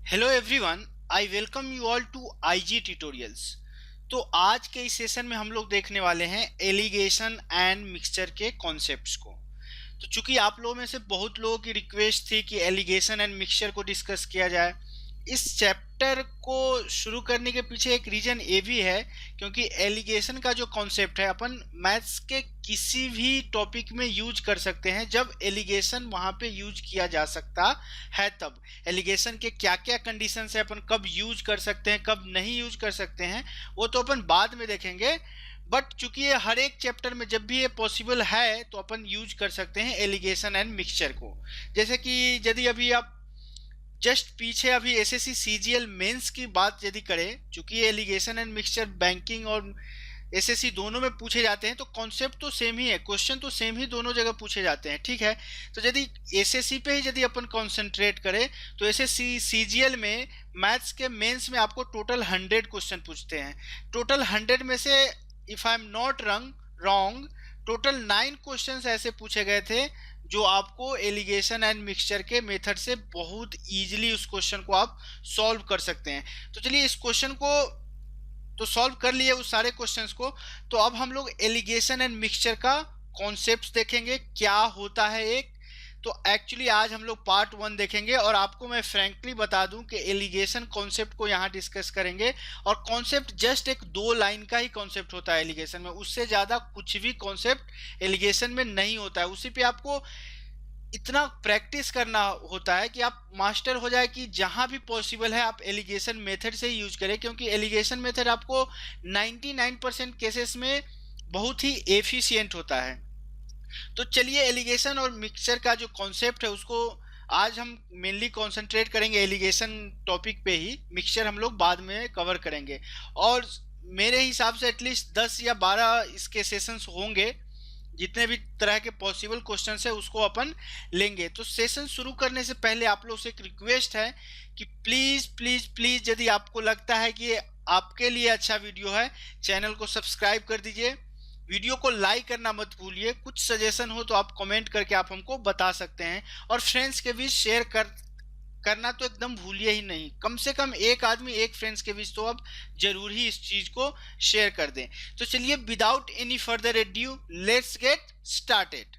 Hello everyone, I welcome you all to IG tutorials. तो आज के इस सेशन में हम लोग देखने वाले हैं एलिगेशन एंड मिक्सचर के कॉन्सेप्ट्स को। तो चूंकि आप लोगों में से बहुत लोगों की रिक्वेस्ट थी कि एलिगेशन एंड मिक्सचर को डिस्कस किया जाए, इस चैप्टर को शुरू करने के पीछे एक रीजन ये भी है क्योंकि एलिगेशन का जो कॉन्सेप्ट है अपन मैथ्स के किसी भी टॉपिक में यूज कर सकते हैं। जब एलिगेशन वहाँ पे यूज किया जा सकता है तब एलिगेशन के क्या क्या कंडीशन है, अपन कब यूज कर सकते हैं कब नहीं यूज कर सकते हैं, वो तो अपन बाद में देखेंगे। बट चूंकि ये हर एक चैप्टर में जब भी ये पॉसिबल है तो अपन यूज कर सकते हैं एलिगेशन एंड मिक्सचर को। जैसे कि यदि अभी आप जस्ट पीछे अभी एसएससी सीजीएल मेंस की बात यदि करें, चूंकि ये एलिगेशन एंड मिक्सचर बैंकिंग और एसएससी दोनों में पूछे जाते हैं तो कॉन्सेप्ट तो सेम ही है, क्वेश्चन तो सेम ही दोनों जगह पूछे जाते हैं, ठीक है। तो यदि एसएससी पे ही यदि अपन कॉन्सेंट्रेट करें तो एसएससी सीजीएल में मैथ्स के मेंस में आपको टोटल 100 क्वेश्चन पूछते हैं। टोटल 100 में से if I am not wrong total 9 questions ऐसे पूछे गए थे जो आपको एलिगेशन एंड मिक्सचर के मेथड से बहुत इजीली उस क्वेश्चन को आप सॉल्व कर सकते हैं। तो चलिए इस क्वेश्चन को तो सॉल्व कर लिए उस सारे क्वेश्चंस को। तो अब हम लोग एलिगेशन एंड मिक्सचर का कॉन्सेप्ट्स देखेंगे, क्या होता है एक। तो एक्चुअली आज हम लोग पार्ट 1 देखेंगे और आपको मैं फ्रैंकली बता दूं कि एलिगेशन कॉन्सेप्ट को यहाँ डिस्कस करेंगे और कॉन्सेप्ट जस्ट एक 2 लाइन का ही कॉन्सेप्ट होता है एलिगेशन में, उससे ज़्यादा कुछ भी कॉन्सेप्ट एलिगेशन में नहीं होता है। उसी पे आपको इतना प्रैक्टिस करना होता है कि आप मास्टर हो जाए कि जहां भी पॉसिबल है आप एलिगेशन मेथड से ही यूज करें, क्योंकि एलिगेशन मेथड आपको 99% केसेस में बहुत ही एफिशिएंट होता है। तो चलिए एलिगेशन और मिक्सचर का जो कॉन्सेप्ट है उसको आज हम मेनली कंसंट्रेट करेंगे एलिगेशन टॉपिक पे ही, मिक्सचर हम लोग बाद में कवर करेंगे। और मेरे हिसाब से एटलीस्ट 10 या 12 इसके सेशंस होंगे, जितने भी तरह के पॉसिबल क्वेश्चंस है उसको अपन लेंगे। तो सेशन शुरू करने से पहले आप लोग से एक रिक्वेस्ट है कि प्लीज प्लीज प्लीज यदि आपको लगता है कि ये आपके लिए अच्छा वीडियो है, चैनल को सब्सक्राइब कर दीजिए, वीडियो को लाइक करना मत भूलिए। कुछ सजेशन हो तो आप कमेंट करके आप हमको बता सकते हैं और फ्रेंड्स के बीच शेयर करना तो एकदम भूलिए ही नहीं। कम से कम एक आदमी एक फ्रेंड्स के बीच तो अब जरूर ही इस चीज को शेयर कर दें। तो चलिए without any further edu let's get started.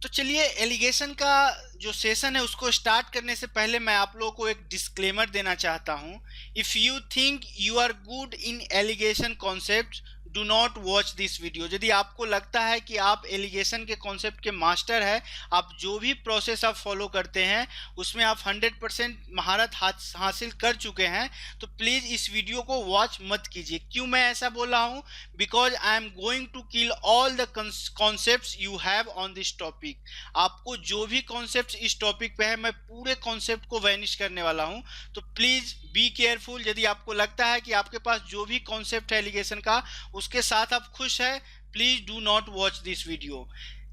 तो चलिए एलिगेशन का जो सेशन है उसको स्टार्ट करने से पहले मैं आप लोगों को एक डिस्क्लेमर देना चाहता हूं। If you think you are good in alligation concept do not watch this video. यदि आपको लगता है कि आप एलिगेशन के कॉन्सेप्ट के मास्टर है, आप जो भी प्रोसेस आप फॉलो करते हैं उसमें आप 100% महारत हासिल कर चुके हैं, तो प्लीज इस वीडियो को वॉच मत कीजिए। क्यों मैं ऐसा बोल रहा हूं? Because I am going to kill all the concepts you have on this topic. आपको जो भी कॉन्सेप्ट इस टॉपिक पे है मैं पूरे कॉन्सेप्ट को वैनिश करने वाला हूं। तो प्लीज बी केयरफुल। यदि आपको लगता है कि आपके पास जो भी कॉन्सेप्ट है एलिगेशन का उसके साथ आप खुश है, please do not watch this video.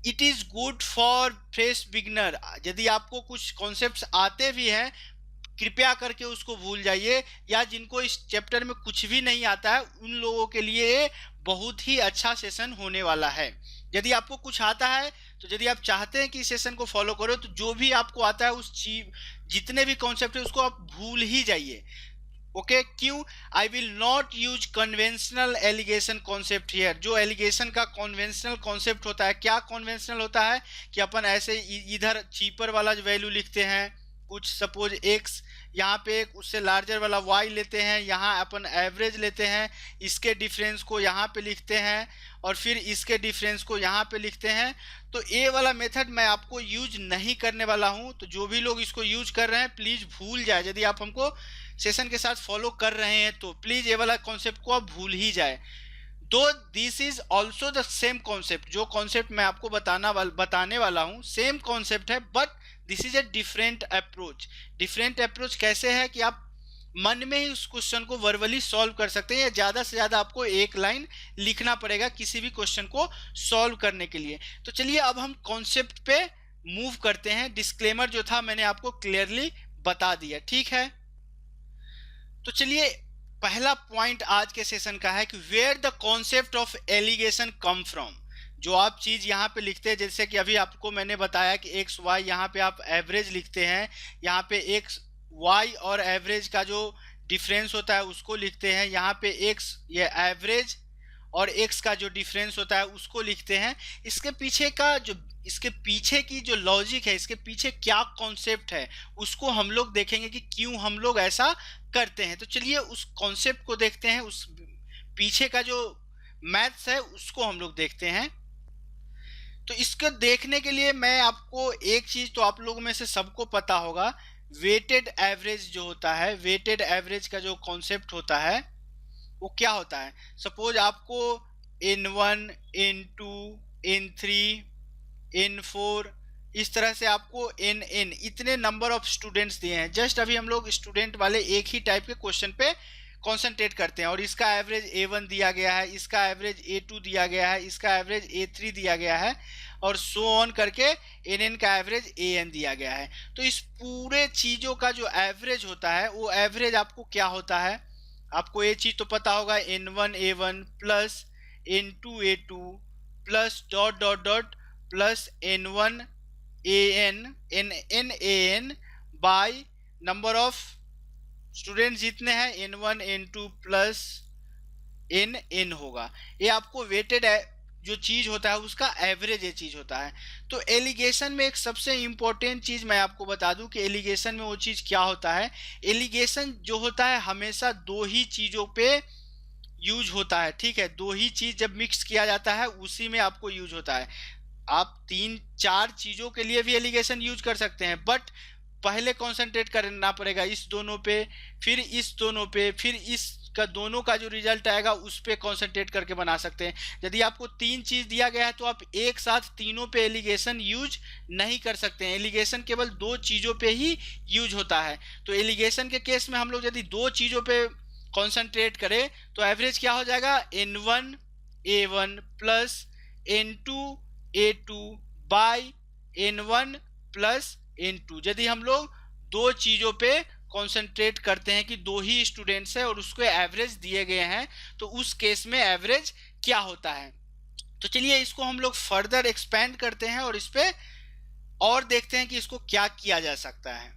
It is good for fresh beginner. यदि आपको कुछ कॉन्सेप्ट्स आते भी हैं कृपया करके उसको भूल जाइए, या जिनको इस चैप्टर में कुछ भी नहीं आता है उन लोगों के लिए बहुत ही अच्छा सेशन होने वाला है। यदि आपको कुछ आता है तो यदि आप चाहते हैं कि इस सेशन को फॉलो करो तो जो भी आपको आता है उस चीज जितने भी कॉन्सेप्ट है उसको आप भूल ही जाइए। ओके क्यों? I will not use conventional alligation concept here. जो एलिगेशन का कॉन्वेंशनल कॉन्सेप्ट होता है, क्या कॉन्वेंशनल होता है कि अपन ऐसे इधर चीपर वाला जो वैल्यू लिखते हैं, कुछ सपोज एक्स, यहाँ पे एक उससे लार्जर वाला वाई लेते हैं, यहाँ अपन एवरेज लेते हैं, इसके डिफरेंस को यहाँ पे लिखते हैं और फिर इसके डिफरेंस को यहाँ पे लिखते हैं। तो ये वाला मेथड मैं आपको यूज नहीं करने वाला हूँ। तो जो भी लोग इसको यूज कर रहे हैं प्लीज भूल जाए। यदि आप हमको सेशन के साथ फॉलो कर रहे हैं तो प्लीज ये वाला कॉन्सेप्ट को आप भूल ही जाए। दो this is also the same concept. जो कॉन्सेप्ट मैं आपको बताने वाला हूँ सेम कॉन्सेप्ट है, but this is a different approach. Different approach कैसे है कि आप मन में ही उस क्वेश्चन को वर्बली सॉल्व कर सकते हैं, या ज़्यादा से ज़्यादा आपको एक लाइन लिखना पड़ेगा किसी भी क्वेश्चन को सॉल्व करने के लिए। तो चलिए अब हम कॉन्सेप्ट पे मूव करते हैं। डिस्क्लेमर जो था मैंने आपको क्लियरली बता दिया, ठीक है। तो चलिए पहला पॉइंट आज के सेशन का है कि where the concept of alligation come from. जो आप चीज यहाँ पे लिखते हैं, जैसे कि अभी आपको मैंने बताया कि एक्स वाई, यहाँ पे आप एवरेज लिखते हैं, यहाँ पे एक्स y और एवरेज का जो डिफरेंस होता है उसको लिखते हैं, यहाँ पे x ये एवरेज और x का जो डिफरेंस होता है उसको लिखते हैं। इसके पीछे की जो लॉजिक है, इसके पीछे क्या कॉन्सेप्ट है, उसको हम लोग देखेंगे कि क्यों हम लोग ऐसा करते हैं। तो चलिए उस कॉन्सेप्ट को देखते हैं, उस पीछे का जो मैथ्स है उसको हम लोग देखते हैं। तो इसको देखने के लिए मैं आपको एक चीज तो आप लोगों में से सबको पता होगा, वेटेड एवरेज जो होता है, वेटेड एवरेज का जो कॉन्सेप्ट होता है वो क्या होता है। सपोज आपको N1, N2, N3, N4 इस तरह से आपको NN इतने नंबर ऑफ स्टूडेंट्स दिए हैं। जस्ट अभी हम लोग स्टूडेंट वाले एक ही टाइप के क्वेश्चन पे कॉन्सेंट्रेट करते हैं, और इसका एवरेज A1 दिया गया है, इसका एवरेज A2 दिया गया है, इसका एवरेज A3 दिया गया है, और सो ऑन करके NN का एवरेज AN दिया गया है। तो इस पूरे चीज़ों का जो एवरेज होता है वो एवरेज आपको क्या होता है, आपको ये चीज़ तो पता होगा, N1 A1 plus N2 A2 plus dot dot dot plus N1 AN NN AN by number of student जितने हैं N1 N2 प्लस NN होगा। ये आपको वेटेड जो चीज होता है उसका एवरेज ये चीज होता है। तो एलिगेशन में एक सबसे इंपॉर्टेंट चीज मैं आपको बता दूं कि एलिगेशन में वो चीज क्या होता है। एलिगेशन जो होता है हमेशा दो ही चीजों पे यूज होता है, ठीक है। दो ही चीज जब मिक्स किया जाता है उसी में आपको यूज होता है। आप 3-4 चीजों के लिए भी एलिगेशन यूज कर सकते हैं, बट पहले कंसंट्रेट करना पड़ेगा इस दोनों पे, फिर इस दोनों पे, फिर इस का दोनों का जो रिजल्ट आएगा उस पे कंसंट्रेट करके बना सकते हैं। यदि आपको 3 चीज दिया गया है तो आप एक साथ तीनों पे एलिगेशन यूज नहीं कर सकते हैं। एलिगेशन केवल 2 चीजों पे ही यूज होता है। तो एलिगेशन के केस में हम लोग यदि 2 चीजों पे कंसंट्रेट करें तो एवरेज क्या हो जाएगा, N1 A1 plus N2 A2 bye N1 plus N2। यदि हम लोग 2 चीजों पे कंसंट्रेट करते हैं कि 2 ही स्टूडेंट्स हैं और उसको एवरेज दिए गए हैं, तो उस केस में एवरेज क्या होता है। तो चलिए इसको हम लोग फर्दर एक्सपेंड करते हैं और इस पे और देखते हैं कि इसको क्या किया जा सकता है।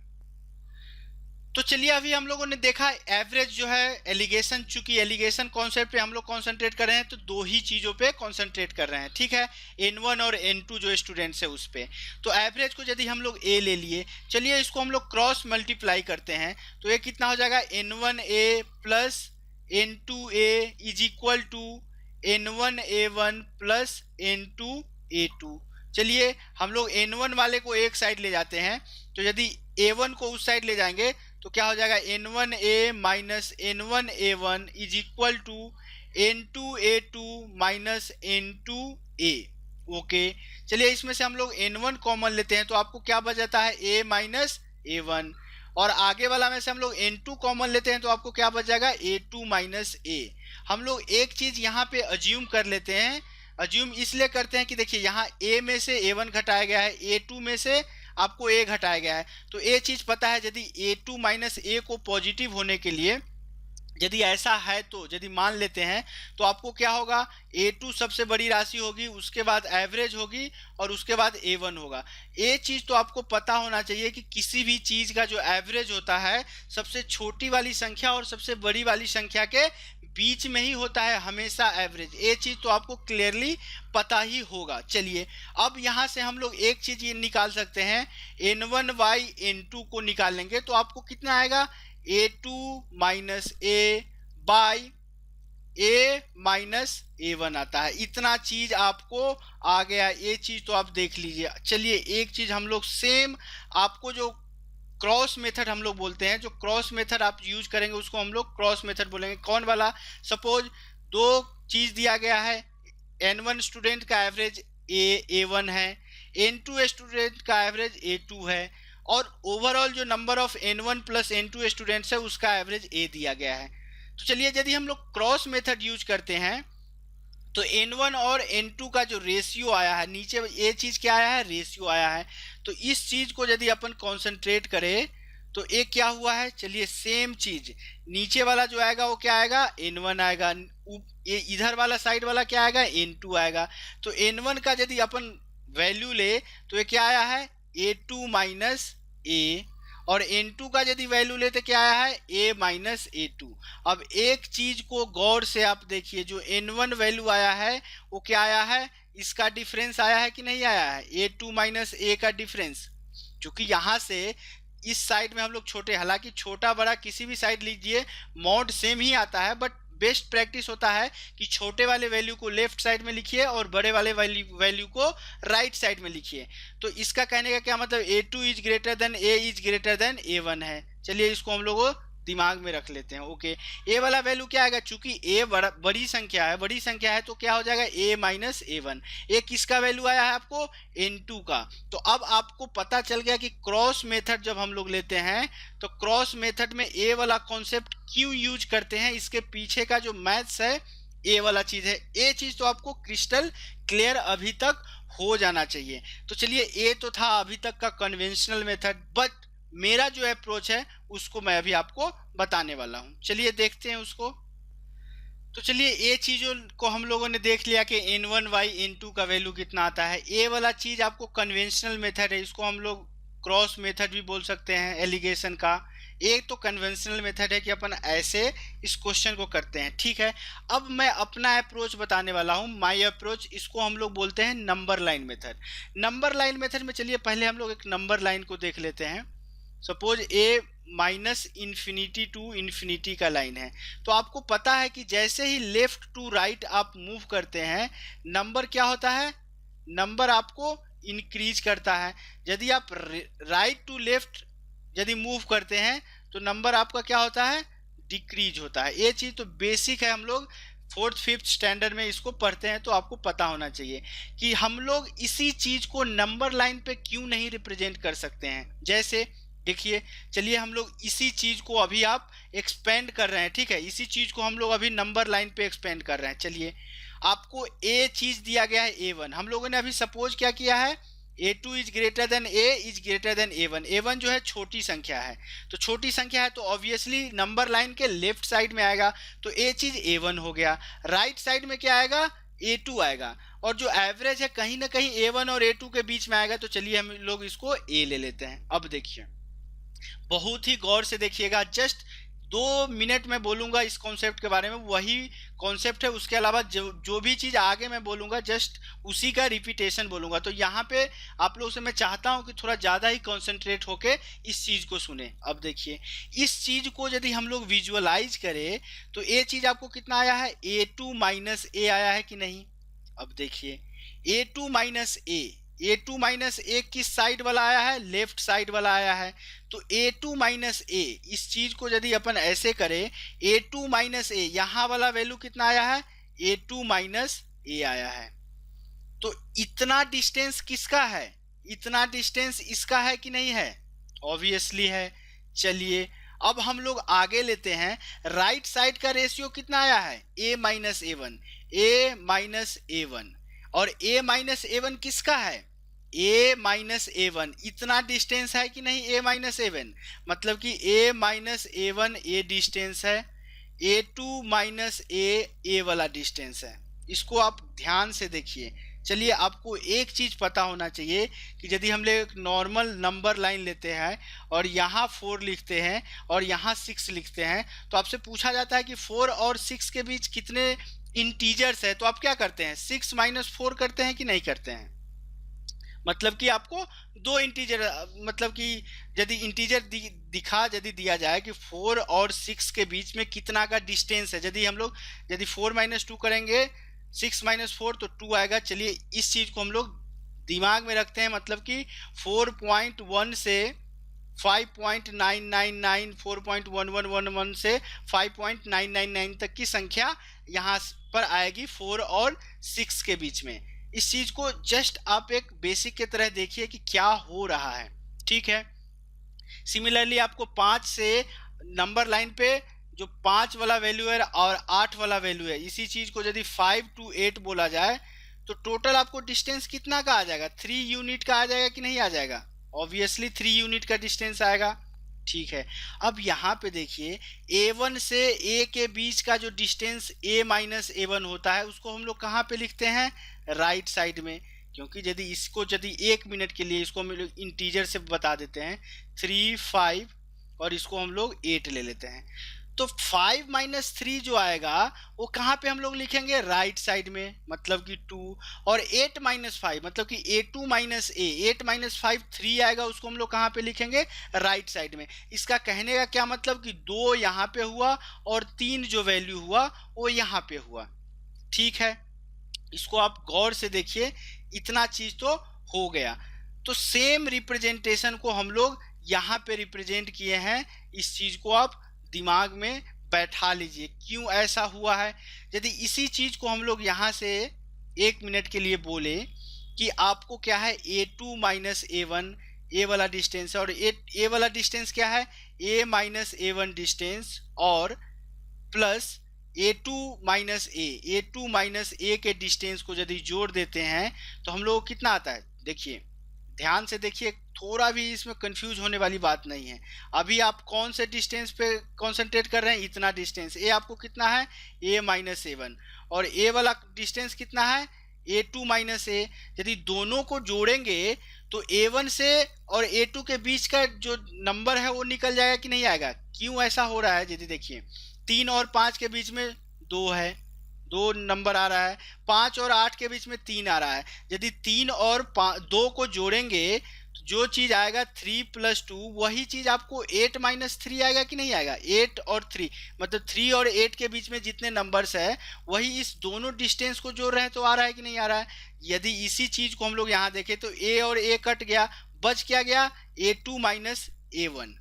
तो चलिए अभी हम लोगों ने देखा एवरेज जो है एलिगेशन, चूंकि एलिगेशन कॉन्सेप्ट पे हम लोग कंसंट्रेट कर रहे हैं तो 2 ही चीज़ों पे कंसंट्रेट कर रहे हैं, ठीक है। N1 और N2 जो स्टूडेंट्स है उस पे। तो एवरेज को यदि हम लोग A ले लिए, चलिए इसको हम लोग क्रॉस मल्टीप्लाई करते हैं तो ये कितना हो जाएगा, N1A plus N2A is equal to N1A1 plus N2A2। चलिए हम लोग N1 वाले को एक साइड ले जाते हैं, तो यदि A1 को उस साइड ले जाएंगे तो क्या हो जाएगा, N1A minus N1A1 is equal to N2A2 minus N2A। Okay, चलिए इसमें से हम लोग N1 कॉमन लेते हैं तो आपको क्या बच जाता है, A माइनस A1, और आगे वाला में से हम लोग N2 कॉमन लेते हैं तो आपको क्या बच जाएगा, A2 माइनस A। हम लोग एक चीज यहाँ पे अज्यूम कर लेते हैं, अज्यूम इसलिए करते हैं कि देखिए यहाँ A में से A1 घटाया गया है, A2 में से आपको A घटाया गया है, तो ये चीज पता है। यदि A2 माइनस A को पॉजिटिव होने के लिए यदि ऐसा है तो यदि मान लेते हैं तो आपको क्या होगा, A2 सबसे बड़ी राशि होगी, उसके बाद एवरेज होगी और उसके बाद A1 होगा। ये चीज तो आपको पता होना चाहिए कि किसी भी चीज का जो एवरेज होता है सबसे छोटी वाली संख्या और सबसे बड़ी वाली संख्या के बीच में ही होता है हमेशा एवरेज। ये चीज तो आपको क्लियरली पता ही होगा। चलिए अब यहाँ से हम लोग एक चीज ये निकाल सकते हैं, N1 बाई N2 को निकाल लेंगे तो आपको कितना आएगा, A2 minus A by A minus A1 आता है। इतना चीज आपको आ गया, ये चीज तो आप देख लीजिए। चलिए एक चीज हम लोग सेम आपको जो क्रॉस मेथड हम लोग बोलते हैं, जो क्रॉस मेथड आप यूज करेंगे उसको हम लोग क्रॉस मेथड बोलेंगे। कौन वाला, सपोज 2 चीज दिया गया है, N1 स्टूडेंट का एवरेज A1 है, N2 स्टूडेंट का एवरेज A2 है, और ओवरऑल जो number of N1 plus N2 students है उसका एवरेज A दिया गया है। तो चलिए यदि हम लोग क्रॉस मेथड यूज करते हैं तो N1 और N2 का जो रेशियो आया है, नीचे ये चीज क्या आया है, रेशियो आया है। तो इस चीज को यदि अपन कंसंट्रेट करें तो ये क्या हुआ है, चलिए सेम चीज नीचे वाला जो आएगा वो क्या आएगा, N1 आएगा, ये इधर वाला साइड वाला क्या आएगा, N2 आएगा। तो N1 का यदि अपन वैल्यू ले तो ये क्या आया है, A2 माइनस A, और N2 का यदि वैल्यू लेते क्या आया है A माइनस A2। अब एक चीज को गौर से आप देखिए, जो N1 वैल्यू आया है वो क्या आया है, इसका डिफरेंस आया है कि नहीं आया है, A2 माइनस A का डिफरेंस। क्योंकि यहाँ से इस साइड में हम लोग छोटे, हालांकि छोटा बड़ा किसी भी साइड लीजिए मॉड सेम ही आता है, बट बेस्ट प्रैक्टिस होता है कि छोटे वाले वैल्यू को लेफ्ट साइड में लिखिए और बड़े वाले वैल्यू को राइट साइड में लिखिए। तो इसका कहने का क्या मतलब, A2 is greater than A is greater than A1 है। चलिए इसको हम लोग दिमाग में रख लेते हैं। ओके, ए वाला वैल्यू क्या आएगा, चूंकि ए बड़ी संख्या है, बड़ी संख्या है तो क्या हो जाएगा A माइनस A1। ए किसका वैल्यू आया है आपको, N2 का। तो अब आपको पता चल गया कि क्रॉस मेथड जब हम लोग लेते हैं तो क्रॉस मेथड में ए वाला कॉन्सेप्ट क्यों यूज करते हैं, इसके पीछे का जो मैथ्स है ए वाला चीज है। ए चीज तो आपको क्रिस्टल क्लियर अभी तक हो जाना चाहिए। तो चलिए ए तो था अभी तक का कन्वेंशनल मेथड, बट मेरा जो अप्रोच है उसको मैं अभी आपको बताने वाला हूं। चलिए देखते हैं उसको। तो चलिए ये चीज़ों को हम लोगों ने देख लिया कि N1/N2 का वैल्यू कितना आता है। ये वाला चीज़ आपको कन्वेंशनल मेथड है, इसको हम लोग क्रॉस मेथड भी बोल सकते हैं एलिगेशन का। एक तो कन्वेंशनल मेथड है कि अपन ऐसे इस क्वेश्चन को करते हैं, ठीक है। अब मैं अपना अप्रोच बताने वाला हूँ, माय अप्रोच। इसको हम लोग बोलते हैं number line method. Number line method में चलिए पहले हम लोग एक नंबर लाइन को देख लेते हैं। Suppose a minus infinity to infinity का लाइन है, तो आपको पता है कि जैसे ही लेफ्ट टू राइट आप मूव करते हैं नंबर क्या होता है, नंबर आपको इंक्रीज करता है। यदि आप राइट टू लेफ्ट यदि मूव करते हैं तो नंबर आपका क्या होता है, डिक्रीज होता है। ये चीज़ तो बेसिक है, हम लोग फोर्थ फिफ्थ स्टैंडर्ड में इसको पढ़ते हैं, तो आपको पता होना चाहिए कि हम लोग इसी चीज को नंबर लाइन पे क्यों नहीं रिप्रेजेंट कर सकते हैं। जैसे देखिए, चलिए हम लोग इसी चीज को अभी आप एक्सपेंड कर रहे हैं, ठीक है, इसी चीज को हम लोग अभी नंबर लाइन पे एक्सपेंड कर रहे हैं। चलिए आपको ए चीज दिया गया है A1, हम लोगों ने अभी सपोज क्या किया है, A2 is greater than A is greater than A1। A1 जो है छोटी संख्या है, तो छोटी संख्या है तो ऑब्वियसली नंबर लाइन के लेफ्ट साइड में आएगा, तो A चीज A1 हो गया। राइट साइड में क्या आएगा, A2 आएगा, और जो एवरेज है कहीं ना कहीं A1 और A2 के बीच में आएगा। तो चलिए हम लोग इसको A ले लेते हैं। अब देखिए, बहुत ही गौर से देखिएगा, जस्ट 2 मिनट में बोलूंगा इस कॉन्सेप्ट के बारे में, वही कॉन्सेप्ट है, उसके अलावा जो भी चीज़ आगे मैं बोलूंगा जस्ट उसी का रिपीटेशन बोलूंगा। तो यहाँ पे आप लोगों से मैं चाहता हूँ कि थोड़ा ज़्यादा ही कॉन्सेंट्रेट होके इस चीज़ को सुने। अब देखिए, इस चीज़ को यदि हम लोग विजुअलाइज करें तो ये चीज़ आपको कितना आया है, A2 माइनस A आया है कि नहीं। अब देखिए A2 minus A2 minus A किस साइड वाला आया है, लेफ्ट साइड वाला आया है। तो A2 माइनस A, इस चीज को यदि अपन ऐसे करें, A2 माइनस A, यहाँ वाला वैल्यू कितना आया है, A2 माइनस A आया है। तो इतना डिस्टेंस किसका है, इतना डिस्टेंस इसका है कि नहीं है, ऑब्वियसली है। चलिए अब हम लोग आगे लेते हैं, राइट साइड का रेशियो कितना आया है, A minus A1, A minus A1, और A माइनस A1 किसका है, A माइनस A1। इतना डिस्टेंस है कि नहीं A माइनस A1, मतलब कि A माइनस A1 ये डिस्टेंस है, A2 माइनस A वाला डिस्टेंस है। इसको आप ध्यान से देखिए। चलिए आपको एक चीज पता होना चाहिए कि यदि हम लोग नॉर्मल नंबर लाइन लेते हैं और यहाँ 4 लिखते हैं और यहाँ 6 लिखते हैं, तो आपसे पूछा जाता है कि 4 और 6 के बीच कितने इंटीजर्स है, तो आप क्या करते हैं, 6 माइनस 4 करते हैं कि नहीं करते हैं। मतलब कि आपको 2 इंटीजर, मतलब कि यदि इंटीजर दिखा यदि दिया जाए कि 4 और 6 के बीच में कितना का डिस्टेंस है, यदि हम लोग यदि 4 माइनस 2 करेंगे, 6 माइनस 4 तो 2 आएगा। चलिए इस चीज को हम लोग दिमाग में रखते हैं, मतलब कि 4.1 से 5.999, 4.1111 से 5.999 तक की संख्या यहाँ पर आएगी 4 और 6 के बीच में। इस चीज को जस्ट आप एक बेसिक के तरह देखिए कि क्या हो रहा है, ठीक है। सिमिलरली आपको 5 से नंबर लाइन पे जो 5 वाला वैल्यू है और 8 वाला वैल्यू है, इसी चीज को यदि 5 to 8 बोला जाए तो टोटल आपको डिस्टेंस कितना का आ जाएगा, 3 यूनिट का आ जाएगा कि नहीं आ जाएगा, ऑब्वियसली 3 यूनिट का डिस्टेंस आएगा, ठीक है। अब यहाँ पे देखिए, A1 से A के बीच का जो डिस्टेंस A माइनस A1 होता है, उसको हम लोग कहाँ पे लिखते हैं, राइट साइड में। क्योंकि यदि 1 मिनट के लिए इसको हम लोग इंटीजर से बता देते हैं 3, 5 और इसको हम लोग 8 ले लेते हैं, तो 5 माइनस 3 जो आएगा वो कहाँ पे हम लोग लिखेंगे, राइट साइड में, मतलब कि 2, और 8 माइनस 5 मतलब कि A2 माइनस A, 8 माइनस 5 3 आएगा, उसको हम लोग कहाँ पे लिखेंगे, राइट साइड में। इसका कहने का क्या मतलब कि 2 यहाँ पे हुआ और 3 जो वैल्यू हुआ वो यहाँ पे हुआ। ठीक है, इसको आप गौर से देखिए, इतना चीज तो हो गया। तो सेम रिप्रेजेंटेशन को हम लोग यहाँ पे रिप्रेजेंट किए हैं, इस चीज को आप दिमाग में बैठा लीजिए क्यों ऐसा हुआ है। यदि इसी चीज को हम लोग यहाँ से 1 मिनट के लिए बोले कि आपको क्या है, A2 माइनस A1, ए वाला डिस्टेंस है, और ए वाला डिस्टेंस क्या है, A माइनस A1 डिस्टेंस, और plus A2 minus A minus A के डिस्टेंस को यदि जोड़ देते हैं तो हम लोग को कितना आता है। देखिए, ध्यान से देखिए, थोड़ा भी इसमें कंफ्यूज होने वाली बात नहीं है। अभी आप कौन से डिस्टेंस पे कंसंट्रेट कर रहे हैं, इतना डिस्टेंस, A आपको कितना है, A माइनस A1, और A वाला डिस्टेंस कितना है, A2 माइनस A। यदि दोनों को जोड़ेंगे तो A1 से और A2 के बीच का जो नंबर है वो निकल जाएगा कि नहीं आएगा। क्यों ऐसा हो रहा है, यदि देखिए 3 और 5 के बीच में 2 है, 2 नंबर आ रहा है, 5 और 8 के बीच में 3 आ रहा है। यदि 3 और 2 को जोड़ेंगे तो जो चीज आएगा 3 प्लस 2, वही चीज आपको 8 माइनस 3 आएगा कि नहीं आएगा। 8 और 3 मतलब 3 और 8 के बीच में जितने नंबर्स है वही इस दोनों डिस्टेंस को जोड़ रहे हैं, तो आ रहा है कि नहीं आ रहा है। यदि इसी चीज को हम लोग यहाँ देखें तो A और A कट गया, बच क्या गया, A2 माइनस A1।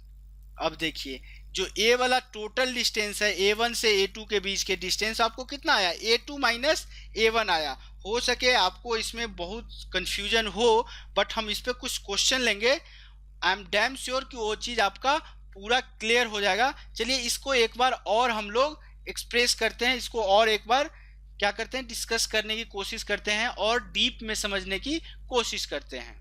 अब देखिए, जो A वाला टोटल डिस्टेंस है A1 से A2 के बीच के डिस्टेंस आपको कितना आया, A2 माइनस A1 आया। हो सके आपको इसमें बहुत कंफ्यूजन हो, बट हम इस पे कुछ क्वेश्चन लेंगे, आई एम डैम श्योर कि वो चीज आपका पूरा क्लियर हो जाएगा। चलिए इसको एक बार और हम लोग एक्सप्रेस करते हैं, इसको और एक बार क्या करते हैं, डिस्कस करने की कोशिश करते हैं और डीप में समझने की कोशिश करते हैं।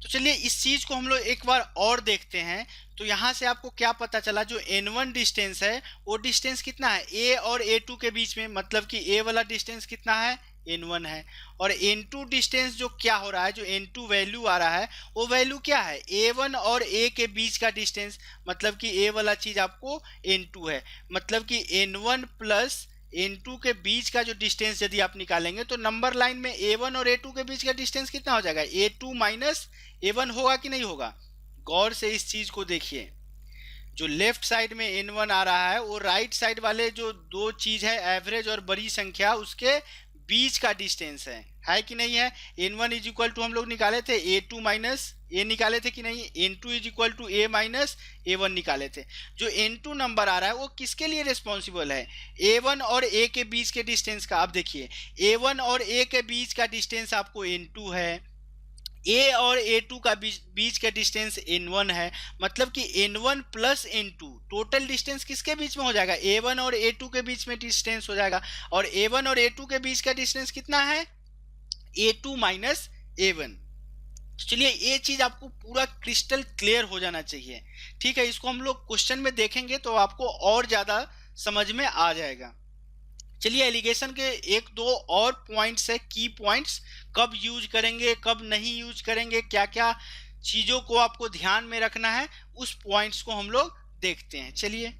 तो चलिए इस चीज को हम लोग एक बार और देखते हैं। तो यहाँ से आपको क्या पता चला, जो N1 डिस्टेंस है वो डिस्टेंस कितना है, A और A2 के बीच में, मतलब कि A वाला डिस्टेंस कितना है, N1 है, और N2 डिस्टेंस जो क्या हो रहा है, जो N2 वैल्यू आ रहा है वो वैल्यू क्या है, A1 और A के बीच का डिस्टेंस, मतलब कि A वाला चीज आपको N2 है, मतलब कि N1 प्लस N2 के बीच का जो डिस्टेंस यदि आप निकालेंगे तो नंबर लाइन में A1 और A2 के बीच का डिस्टेंस कितना हो जाएगा, A2 माइनस A1 होगा कि नहीं होगा। गौर से इस चीज को देखिए, जो लेफ्ट साइड में N1 आ रहा है वो राइट साइड वाले जो दो चीज है, एवरेज और बड़ी संख्या, उसके बीच का डिस्टेंस है कि नहीं है। N1 इज इक्वल टू हम लोग निकाले थे A2 माइनस A निकाले थे कि नहीं, N2 is equal to A minus A1 निकाले थे। जो N2 नंबर आ रहा है वो किसके लिए रिस्पॉन्सिबल है, A1 और A के बीच के डिस्टेंस का। आप देखिए A1 और A के बीच का डिस्टेंस आपको N2 है, A और A2 का बीच का डिस्टेंस N1 है, मतलब कि N1 plus N2 total distance किसके बीच में हो जाएगा, A1 और A2 के बीच में डिस्टेंस हो जाएगा, और A1 और A2 के बीच का डिस्टेंस कितना है, A2 माइनस A1। चलिए ये चीज आपको पूरा क्रिस्टल क्लियर हो जाना चाहिए, ठीक है। इसको हम लोग क्वेश्चन में देखेंगे तो आपको और ज्यादा समझ में आ जाएगा। चलिए एलिगेशन के एक दो और पॉइंट्स है, की पॉइंट्स, कब यूज करेंगे कब नहीं यूज करेंगे, क्या क्या चीजों को आपको ध्यान में रखना है, उस पॉइंट्स को हम लोग देखते हैं। चलिए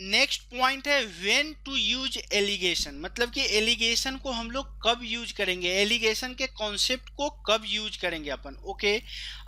नेक्स्ट पॉइंट है व्हेन टू यूज एलिगेशन, मतलब कि एलिगेशन को हम लोग कब यूज करेंगे, एलिगेशन के कॉन्सेप्ट को कब यूज करेंगे अपन। ओके,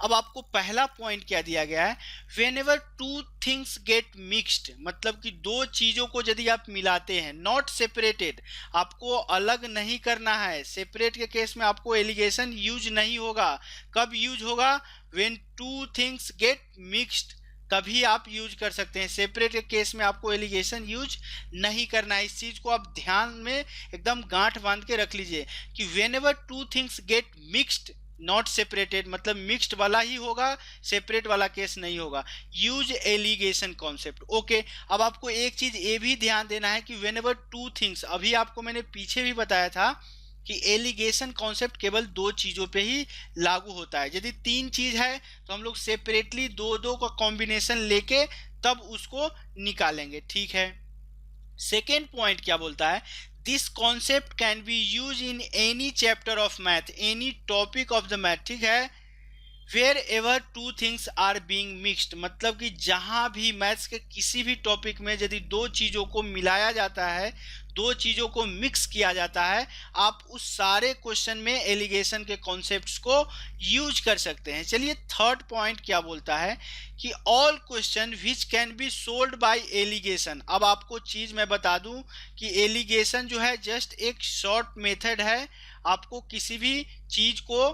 अब आपको पहला पॉइंट क्या दिया गया है, whenever two things get mixed, मतलब कि दो चीजों को यदि आप मिलाते हैं, नॉट सेपरेटेड, आपको अलग नहीं करना है, सेपरेट के केस में आपको एलिगेशन यूज नहीं होगा। कब यूज होगा, when two things get mixed, तभी आप यूज कर सकते हैं। सेपरेट के केस में आपको एलिगेशन यूज नहीं करना है। इस चीज को आप ध्यान में एकदम गांठ बांध के रख लीजिए कि whenever two things get mixed not separated, मतलब मिक्स्ड वाला ही होगा, सेपरेट वाला केस नहीं होगा। Use allegation concept. ओके, अब आपको एक चीज ये भी ध्यान देना है कि व्हेनेवर टू थिंग्स, अभी आपको मैंने पीछे भी बताया था कि एलिगेशन कॉन्सेप्ट केवल दो चीजों पे ही लागू होता है। यदि तीन चीज है तो हम लोग सेपरेटली दो दो का कॉम्बिनेशन लेके तब उसको निकालेंगे, ठीक है। सेकेंड पॉइंट क्या बोलता है, this concept can be use in any chapter of math, any topic of the math, ठीक है। Wherever two things are being mixed, मतलब कि जहां भी मैथ्स के किसी भी टॉपिक में यदि दो चीज़ों को मिलाया जाता है, दो चीज़ों को मिक्स किया जाता है, आप उस सारे क्वेश्चन में एलिगेशन के कॉन्सेप्ट्स को यूज कर सकते हैं। चलिए थर्ड पॉइंट क्या बोलता है कि all question which can be solve by alligation. अब आपको चीज़ मैं बता दूं कि एलिगेशन जो है जस्ट एक शॉर्ट मेथड है आपको किसी भी चीज़ को,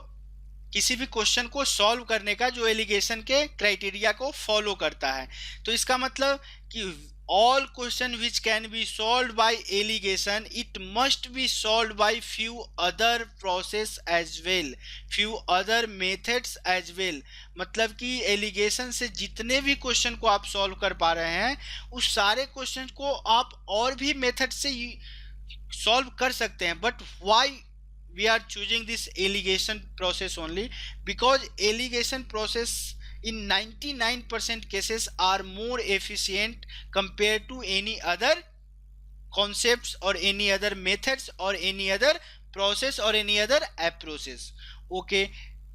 किसी भी क्वेश्चन को सॉल्व करने का, जो एलिगेशन के क्राइटेरिया को फॉलो करता है। तो इसका मतलब कि all question which can be solve by alligation it must be solve by few other process as well, few other methods as well. मतलब कि एलिगेशन से जितने भी क्वेश्चन को आप सॉल्व कर पा रहे हैं, उस सारे क्वेश्चन को आप और भी मेथड से सॉल्व कर सकते हैं। But why we are choosing this allegation process only? Because allegation process in 99% cases are more efficient compared to any other concepts or any other methods or any other process or any other approaches. Okay,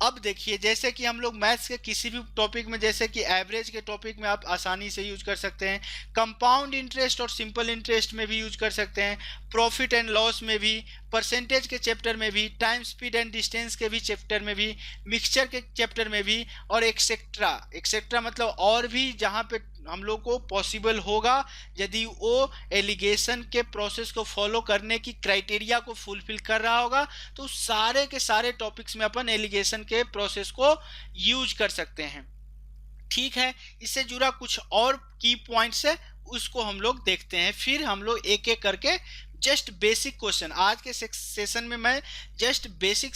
अब देखिए जैसे कि हम लोग maths के किसी भी topic में, जैसे कि एवरेज के टॉपिक में आप आसानी से यूज कर सकते हैं, कंपाउंड इंटरेस्ट और सिंपल इंटरेस्ट में भी यूज कर सकते हैं, प्रॉफिट एंड लॉस में भी, परसेंटेज के चैप्टर में भी, टाइम स्पीड एंड डिस्टेंस के भी चैप्टर में भी, मिक्सचर के चैप्टर में भी, और एक्सेट्रा एक्सेट्रा, मतलब और भी जहाँ पे हम लोग को पॉसिबल होगा यदि वो एलिगेशन के प्रोसेस को फॉलो करने की क्राइटेरिया को फुलफिल कर रहा होगा, तो सारे के सारे टॉपिक्स में अपन एलिगेशन के प्रोसेस को यूज कर सकते हैं। ठीक है, इससे जुड़ा कुछ और की पॉइंट्स है, उसको हम लोग देखते हैं, फिर हम लोग एक एक करके जस्ट बेसिक क्वेश्चन, आज के सेशन में मैं जस्ट बेसिक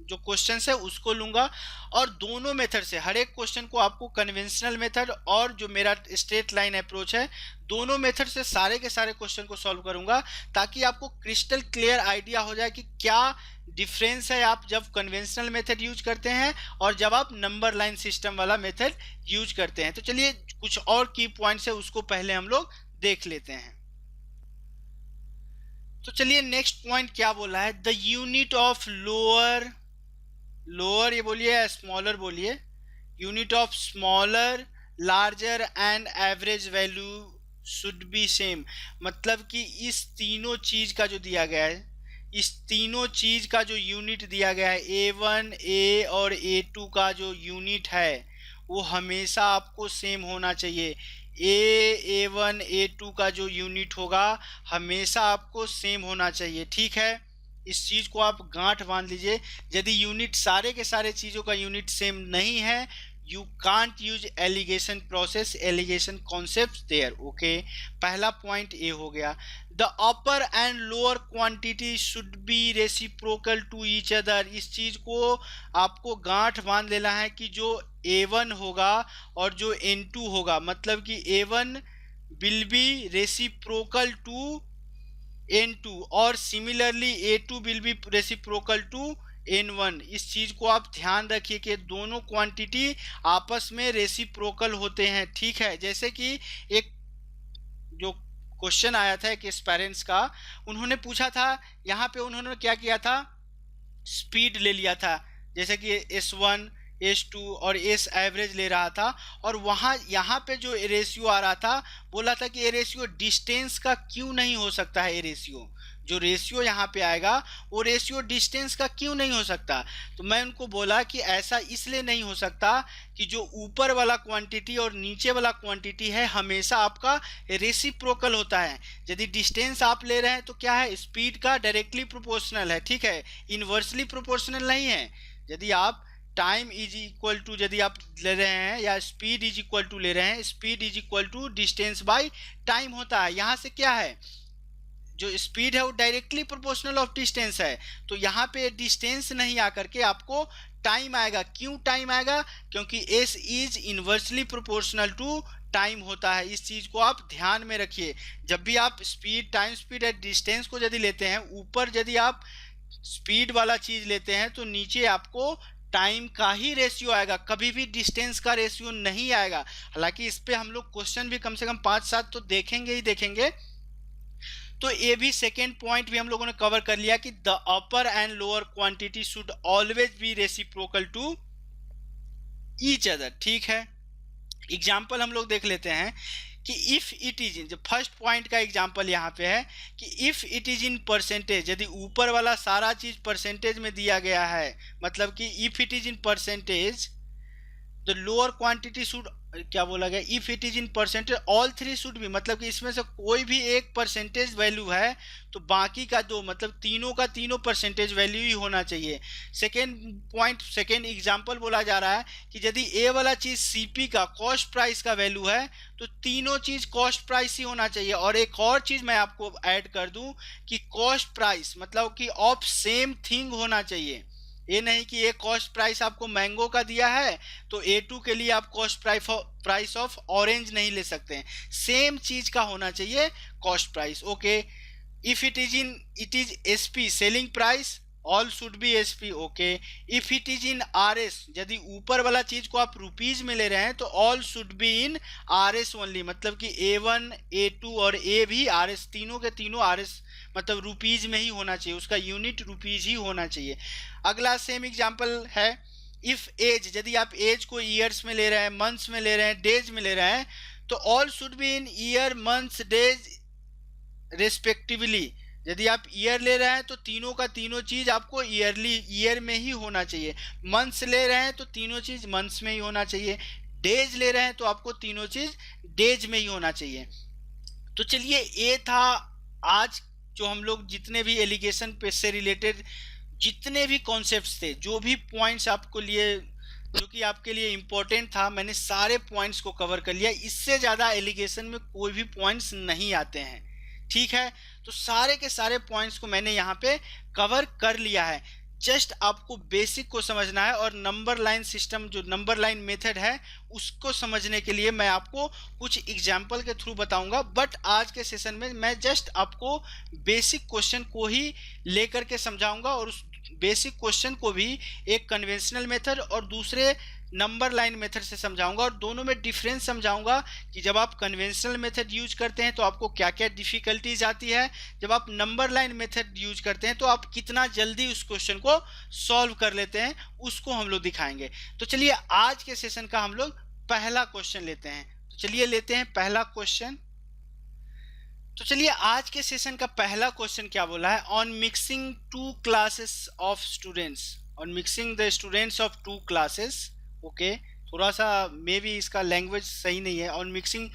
जो क्वेश्चन है उसको लूंगा, और दोनों मेथड से हर एक क्वेश्चन को आपको कन्वेंशनल मेथड और जो मेरा स्ट्रेट लाइन अप्रोच है, दोनों मेथड से सारे के सारे क्वेश्चन को सॉल्व करूंगा, ताकि आपको क्रिस्टल क्लियर आइडिया हो जाए कि क्या डिफरेंस है आप जब कन्वेंशनल मेथड यूज करते हैं और जब आप नंबर लाइन सिस्टम वाला मेथड यूज करते हैं। तो चलिए कुछ और की पॉइंट्स है उसको पहले हम लोग देख लेते हैं। तो चलिए नेक्स्ट पॉइंट क्या बोला है, the unit of lower, lower ये बोलिए या स्मॉलर बोलिए, unit of smaller, larger and average value should be same. मतलब कि इस तीनों चीज का जो दिया गया है, इस तीनों चीज का जो यूनिट दिया गया है, A1 A और A2 का जो यूनिट है वो हमेशा आपको सेम होना चाहिए। A1 A2 का जो यूनिट होगा हमेशा आपको सेम होना चाहिए। ठीक है, इस चीज को आप गांठ बांध लीजिए। यदि यूनिट सारे के सारे चीजों का यूनिट सेम नहीं है, you can't use alligation process, alligation concept there. Okay, पहला पॉइंट ये हो गया। The upper and lower quantity should be reciprocal to each other. इस चीज को आपको गांठ बांध लेना है कि जो A1 होगा और जो N2 होगा, मतलब कि A1 will be reciprocal to N2 और similarly A2 will be reciprocal to N1। इस चीज को आप ध्यान रखिए कि दोनों क्वांटिटी आपस में रेसिप्रोकल होते हैं। ठीक है, जैसे कि एक जो क्वेश्चन आया था एक पेरेंट्स का, उन्होंने पूछा था, यहाँ पे उन्होंने क्या किया था, स्पीड ले लिया था, जैसे कि S1 S2 और S एवरेज ले रहा था, और वहाँ यहाँ पे जो रेशियो आ रहा था, बोला था कि ये रेशियो डिस्टेंस का क्यों नहीं हो सकता है। ये रेशियो जो रेशियो यहाँ पे आएगा वो रेशियो डिस्टेंस का क्यों नहीं हो सकता। तो मैं उनको बोला कि ऐसा इसलिए नहीं हो सकता कि जो ऊपर वाला क्वांटिटी और नीचे वाला क्वांटिटी है हमेशा आपका रेसिप्रोकल होता है। यदि डिस्टेंस आप ले रहे हैं तो क्या है, स्पीड का डायरेक्टली प्रोपोर्शनल है। ठीक है, इनवर्सली प्रोपोर्शनल नहीं है। यदि आप टाइम इज इक्वल टू, यदि आप ले रहे हैं, या स्पीड इज इक्वल टू ले रहे हैं, speed is equal to distance by time होता है। यहाँ से क्या है, जो स्पीड है वो डायरेक्टली प्रोपोर्शनल ऑफ डिस्टेंस है, तो यहाँ पे डिस्टेंस नहीं आकर के आपको टाइम आएगा। क्यों टाइम आएगा, क्योंकि S is inversely proportional to time होता है। इस चीज को आप ध्यान में रखिए। जब भी आप स्पीड, टाइम स्पीड या डिस्टेंस को यदि लेते हैं, ऊपर यदि आप स्पीड वाला चीज लेते हैं तो नीचे आपको टाइम का ही रेशियो आएगा, कभी भी डिस्टेंस का रेशियो नहीं आएगा। हालांकि इस पे हम लोग क्वेश्चन भी कम से कम 5-7 तो देखेंगे ही देखेंगे। तो ये भी सेकेंड पॉइंट भी हम लोगों ने कवर कर लिया कि the upper and lower quantity should always be reciprocal to each other. ठीक है, एग्जाम्पल हम लोग देख लेते हैं कि इफ इट इज इन, जो फर्स्ट पॉइंट का एग्जाम्पल यहाँ पे है कि if it is in percentage, यदि ऊपर वाला सारा चीज परसेंटेज में दिया गया है, मतलब कि if it is in percentage the lower quantity should, क्या बोला गया, if it is in percentage all three should भी, मतलब कि इसमें से कोई भी एक परसेंटेज वैल्यू है तो बाकी का दो, मतलब तीनों का तीनों परसेंटेज वैल्यू ही होना चाहिए। सेकेंड पॉइंट, सेकेंड एग्जांपल बोला जा रहा है कि यदि ए वाला चीज सीपी का कॉस्ट प्राइस का वैल्यू है तो तीनों चीज कॉस्ट प्राइस ही होना चाहिए। और एक और चीज मैं आपको ऐड कर दूं कि कॉस्ट प्राइस मतलब कि ऑफ सेम थिंग होना चाहिए। ये नहीं कि एक कॉस्ट प्राइस आपको मैंगो का दिया है तो A2 के लिए आप कॉस्ट प्राइस ऑफ ऑरेंज नहीं ले सकते हैं, सेम चीज का होना चाहिए cost price. Okay, if it is SP selling price all should be SP। Okay, if it is in RS, यदि ऊपर वाला चीज को आप रुपीज में ले रहे हैं तो all should be in RS only, मतलब कि A1 A2 और A भी RS, तीनों के तीनों RS मतलब रुपीज में ही होना चाहिए, उसका यूनिट रुपीज ही होना चाहिए। अगला सेम एग्जांपल है इफ एज, यदि आप एज को ईयर्स में ले रहे हैं, मंथ्स में ले रहे हैं, डेज में ले रहे हैं तो all should be in year months days respectively. यदि आप ईयर ले रहे हैं तो तीनों का तीनों चीज आपको ईयर में ही होना चाहिए। मंथ्स ले रहे हैं तो तीनों चीज मंथ्स में ही होना चाहिए। डेज ले रहे हैं तो आपको तीनों चीज डेज में ही होना चाहिए। तो चलिए, ये था आज जो हम लोग जितने भी एलिगेशन पे से रिलेटेड जितने भी कॉन्सेप्ट्स थे, जो भी पॉइंट्स आपको लिए, जो कि आपके लिए इम्पोर्टेंट था, मैंने सारे पॉइंट्स को कवर कर लिया। इससे ज़्यादा एलिगेशन में कोई भी पॉइंट्स नहीं आते हैं। ठीक है, तो सारे के सारे पॉइंट्स को मैंने यहाँ पे कवर कर लिया है। जस्ट आपको बेसिक को समझना है और नंबर लाइन सिस्टम, जो नंबर लाइन मेथड है, उसको समझने के लिए मैं आपको कुछ एग्जाम्पल के थ्रू बताऊंगा। बट आज के सेशन में मैं जस्ट आपको बेसिक क्वेश्चन को ही लेकर के समझाऊंगा और उस बेसिक क्वेश्चन को भी एक कन्वेंशनल मेथड और दूसरे नंबर लाइन मेथड से समझाऊंगा और दोनों में डिफरेंस समझाऊंगा कि जब आप कन्वेंशनल मेथड यूज करते हैं तो आपको क्या क्या डिफिकल्टीज आती है, जब आप नंबर लाइन मेथड यूज करते हैं तो आप कितना जल्दी उस क्वेश्चन को सॉल्व कर लेते हैं, उसको हम लोग दिखाएंगे। तो चलिए, आज के सेशन का हम लोग पहला क्वेश्चन लेते हैं। तो चलिए लेते हैं पहला क्वेश्चन। तो चलिए, आज के सेशन का पहला क्वेश्चन क्या बोला है, on mixing two classes of students, on mixing the students of two classes. Okay, थोड़ा सा मे बी इसका लैंग्वेज सही नहीं है। On mixing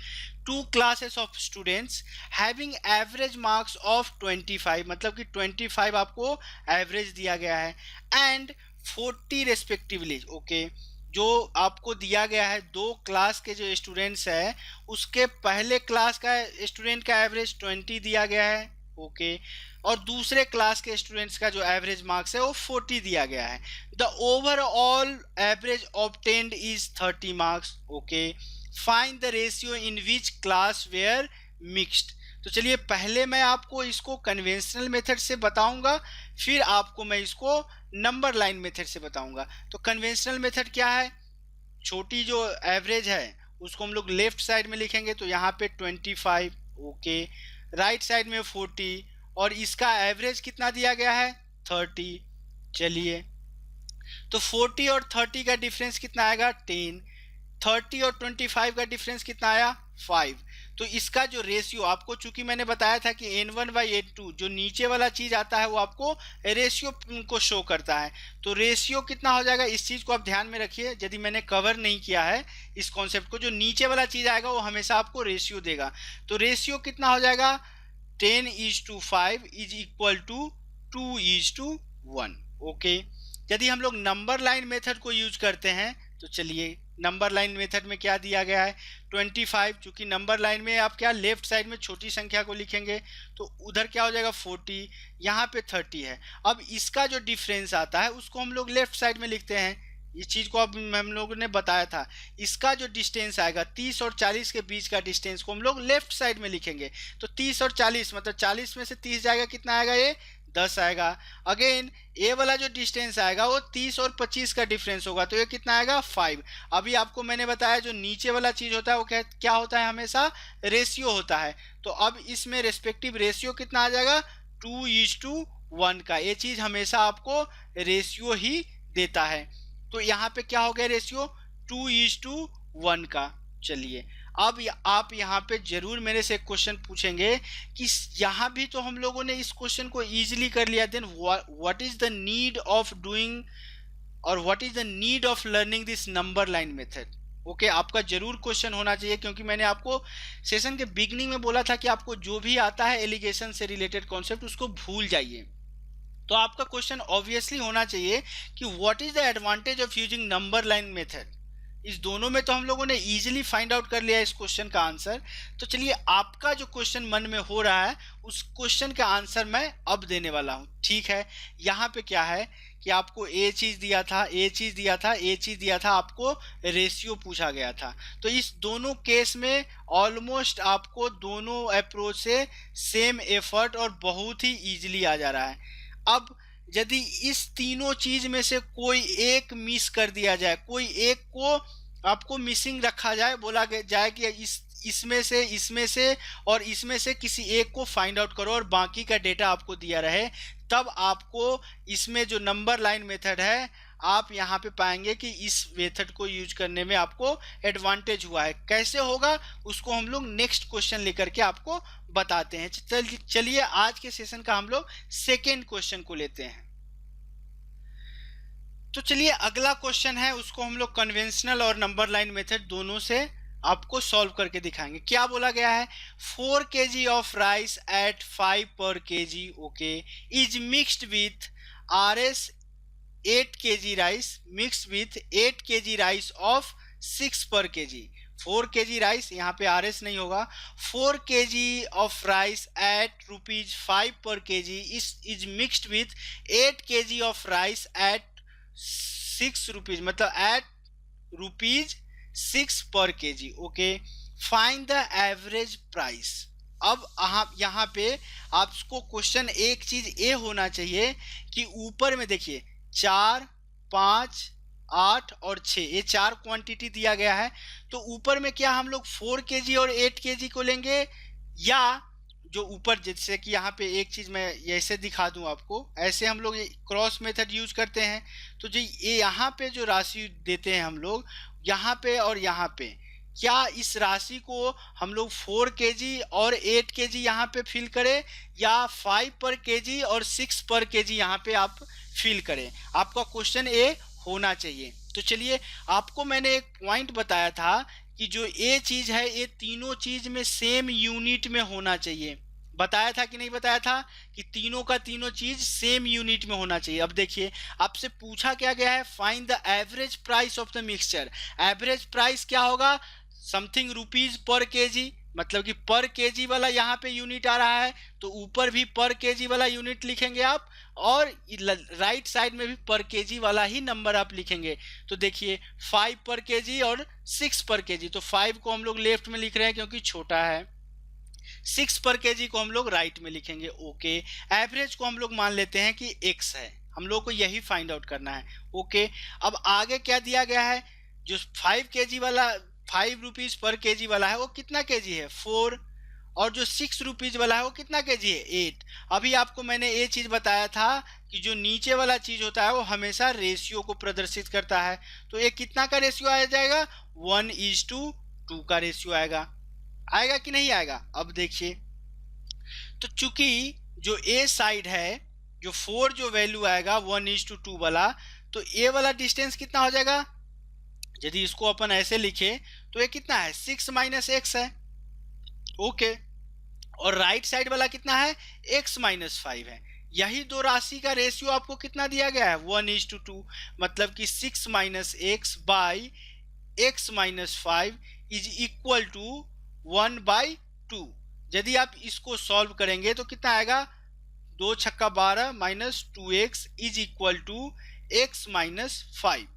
two classes of students having average marks of 25, मतलब कि 25 आपको एवरेज दिया गया है, एंड 40 रेस्पेक्टिवली। ओके, जो आपको दिया गया है, दो क्लास के जो स्टूडेंट्स है उसके पहले क्लास का स्टूडेंट का एवरेज 20 दिया गया है। ओके, और दूसरे क्लास के स्टूडेंट्स का जो एवरेज मार्क्स है वो 40 दिया गया है। The overall average obtained is 30 marks. Okay, find the ratio in which class were mixed. तो चलिए, पहले मैं आपको इसको कन्वेंशनल मेथड से बताऊंगा, फिर आपको मैं इसको नंबर लाइन मेथड से बताऊंगा। तो कन्वेंशनल मेथड क्या है, छोटी जो एवरेज है उसको हम लोग लेफ्ट साइड में लिखेंगे, तो यहाँ पे 25। ओके, राइट साइड में 40 और इसका एवरेज कितना दिया गया है, 30। चलिए, तो 40 और 30 का डिफरेंस कितना आएगा, 10। 30 और 25 का डिफरेंस कितना आया, 5। तो इसका जो रेशियो आपको, चूंकि मैंने बताया था कि N1/N2 जो नीचे वाला चीज आता है वो आपको रेशियो को शो करता है। तो रेशियो कितना हो जाएगा, इस चीज को आप ध्यान में रखिए। यदि मैंने कवर नहीं किया है इस कॉन्सेप्ट को, जो नीचे वाला चीज आएगा वो हमेशा आपको रेशियो देगा। तो रेशियो कितना हो जाएगा, 10:5 इज इक्वल टू 2:1। ओके, यदि हम लोग नंबर लाइन मेथड को यूज करते हैं तो चलिए, नंबर लाइन मेथड में क्या दिया गया है, 25। चूंकि नंबर लाइन में आप क्या लेफ्ट साइड में छोटी संख्या को लिखेंगे तो उधर क्या हो जाएगा 40, यहाँ पे 30 है। अब इसका जो डिफरेंस आता है उसको हम लोग लेफ्ट साइड में लिखते हैं। इस चीज को अब हम लोगों ने बताया था, इसका जो डिस्टेंस आएगा 30 और 40 के बीच का डिस्टेंस को हम लोग लेफ्ट साइड में लिखेंगे। तो 30 और 40 मतलब 40 में से 30 जाएगा, कितना आएगा ये 10 आएगा। अगेन ए वाला जो डिस्टेंस आएगा वो 30 और 25 का डिफरेंस होगा, तो ये कितना आएगा 5। अभी आपको मैंने बताया जो नीचे वाला चीज होता है वो क्या होता है, हमेशा रेशियो होता है। तो अब इसमें रेस्पेक्टिव रेशियो कितना आ जाएगा 2:1 का। ये चीज हमेशा आपको रेशियो ही देता है। तो यहाँ पे क्या हो गया रेशियो 2:1 का। चलिए अब आप यहाँ पे जरूर मेरे से एक क्वेश्चन पूछेंगे कि यहाँ भी तो हम लोगों ने इस क्वेश्चन को इजीली कर लिया, then what is the need of doing और what is the need of learning this number line method. Okay, आपका जरूर क्वेश्चन होना चाहिए, क्योंकि मैंने आपको सेशन के बिगनिंग में बोला था कि आपको जो भी आता है एलिगेशन से रिलेटेड कॉन्सेप्ट उसको भूल जाइए। तो आपका क्वेश्चन ऑब्वियसली होना चाहिए कि what is the advantage of using number line method. इस दोनों में तो हम लोगों ने इजीली फाइंड आउट कर लिया इस क्वेश्चन का आंसर। तो चलिए आपका जो क्वेश्चन मन में हो रहा है उस क्वेश्चन का आंसर मैं अब देने वाला हूं। ठीक है, यहाँ पे क्या है कि आपको ए चीज दिया था, ए चीज दिया था, ए चीज दिया था, आपको रेशियो पूछा गया था। तो इस दोनों केस में ऑलमोस्ट आपको दोनों अप्रोच से सेम एफर्ट और बहुत ही इजीली आ जा रहा है। अब यदि इस तीनों चीज में से कोई एक मिस कर दिया जाए, कोई एक को आपको मिसिंग रखा जाए, बोला जाए कि इसमें से और इसमें से किसी एक को फाइंड आउट करो और बाकी का डेटा आपको दिया रहे, तब आपको इसमें जो नंबर लाइन मेथड है आप यहाँ पे पाएंगे कि इस मेथड को यूज करने में आपको एडवांटेज हुआ है। कैसे होगा उसको हम लोग नेक्स्ट क्वेश्चन लेकर के आपको बताते हैं। चलिए आज के सेशन का हम लोग सेकेंड क्वेश्चन को लेते हैं। तो चलिए अगला क्वेश्चन है, उसको हम लोग कन्वेंशनल और नंबर लाइन मेथड दोनों से आपको सॉल्व करके दिखाएंगे। क्या बोला गया है, 4 kg ऑफ राइस एट 5 पर kg okay is mixed with RS 8 kg rice mixed with 8 kg rice of 6 पर kg। 4 kg राइस, यहाँ पे RS नहीं होगा, 4 kg ऑफ राइस एट ₹5 पर kg is mixed with 8 kg of rice at 6 rupees, मतलब at ₹6 पर kg okay. Find the average price. अब यहाँ पे आपको क्वेश्चन एक चीज ये होना चाहिए कि ऊपर में देखिए 4, 5, 8 और 6 ये 4 क्वांटिटी दिया गया है। तो ऊपर में क्या हम लोग 4 kg और 8 kg को लेंगे, या जो ऊपर जैसे कि यहाँ पे एक चीज मैं ऐसे दिखा दूं आपको, ऐसे हम लोग क्रॉस मेथड यूज करते हैं। तो जो ये यहाँ पे जो राशि देते हैं हम लोग यहाँ पे और यहाँ पे, क्या इस राशि को हम लोग 4 kg और 8 kg यहाँ पे फिल करें, या 5 पर kg और 6 पर kg यहाँ पे आप फिल करें। आपका क्वेश्चन ये होना चाहिए। तो चलिए आपको मैंने एक पॉइंट बताया था कि जो ये चीज है ये तीनों चीज में सेम यूनिट में होना चाहिए। बताया था कि नहीं बताया था कि तीनों का तीनों चीज सेम यूनिट में होना चाहिए। अब देखिए आपसे पूछा क्या गया है, find the average price of the mixture. Average price क्या होगा, समथिंग रुपीज पर केजी, मतलब कि पर केजी वाला यहाँ पे यूनिट आ रहा है तो ऊपर भी पर केजी वाला यूनिट लिखेंगे आप, और राइट साइड में भी पर केजी वाला ही नंबर आप लिखेंगे। तो देखिए 5 पर केजी और 6 पर केजी, तो 5 को हम लोग लेफ्ट में लिख रहे हैं क्योंकि छोटा है, 6 पर केजी को हम लोग राइट में लिखेंगे ओके। एवरेज को हम लोग मान लेते हैं कि x है, हम लोग को यही फाइंड आउट करना है ओके। अब आगे क्या दिया गया है, जो 5 केजी वाला 5 रुपीज पर केजी वाला है वो कितना केजी है 4, और जो 6 रुपीज वाला है वो कितना केजी है 8। अभी आपको मैंने ये चीज बताया था कि जो नीचे वाला चीज होता है वो हमेशा रेशियो को प्रदर्शित करता है। तो ये कितना का रेशियो आ जाएगा, 1:2 का रेशियो आएगा कि नहीं आएगा। अब देखिए तो चूंकि जो ए साइड है, जो 4 जो वैल्यू आएगा 1:2 वाला, तो ए वाला डिस्टेंस कितना हो जाएगा, यदि इसको अपन ऐसे लिखे तो ये कितना है 6 - x है ओके। और राइट साइड वाला कितना है x - 5 है। यही दो राशि का रेशियो आपको कितना दिया गया है 1:2, मतलब कि 6 - x by x - 5 is equal to 1/2। यदि आप इसको सॉल्व करेंगे तो कितना आएगा, 2 छक्का 12 -2x is equal to x - 5।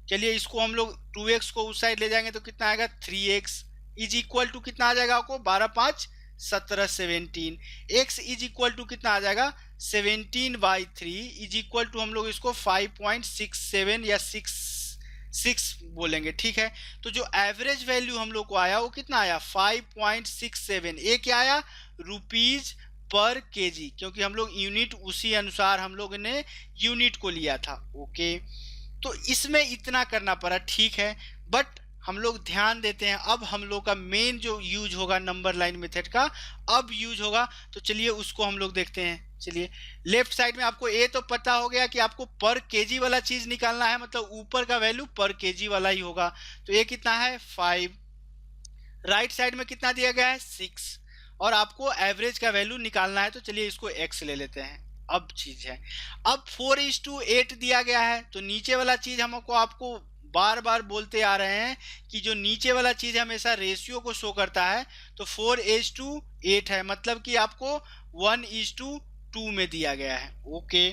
चलिए इसको हम लोग 2x को उस साइड ले जाएंगे तो कितना आएगा 3x इज इक्वल टू कितना आ जाएगा आपको 12 5 17 17। x इज इक्वल टू कितना आ जाएगा 17/3 इज इक्वल टू, हम लोग इसको 5.67 या 6 बोलेंगे, ठीक है। तो जो एवरेज वैल्यू हम लोग को आया वो कितना आया, 5.67। ये क्या आया, रुपीज पर केजी, क्योंकि हम लोग यूनिट उसी अनुसार हम लोग ने यूनिट को लिया था। ओके, तो इसमें इतना करना पड़ा, ठीक है। बट हम लोग ध्यान देते हैं, अब हम लोग का मेन जो यूज होगा नंबर लाइन मेथड का अब यूज होगा, तो चलिए उसको हम लोग देखते हैं। चलिए, लेफ्ट साइड में आपको ये तो पता हो गया कि आपको पर केजी वाला चीज निकालना है, मतलब ऊपर का वैल्यू पर केजी वाला ही होगा। तो ये कितना है, 5। राइट साइड में कितना दिया गया है, 6, और आपको एवरेज का वैल्यू निकालना है। तो चलिए इसको x ले लेते हैं। अब चीज है, अब 4:8 दिया गया है, तो नीचे वाला चीज हमको आपको बार बार बोलते आ रहे हैं कि जो नीचे वाला चीज हमेशा रेशियो को शो करता है, तो 4:8 है, मतलब कि आपको 1:2 में दिया गया है। ओके,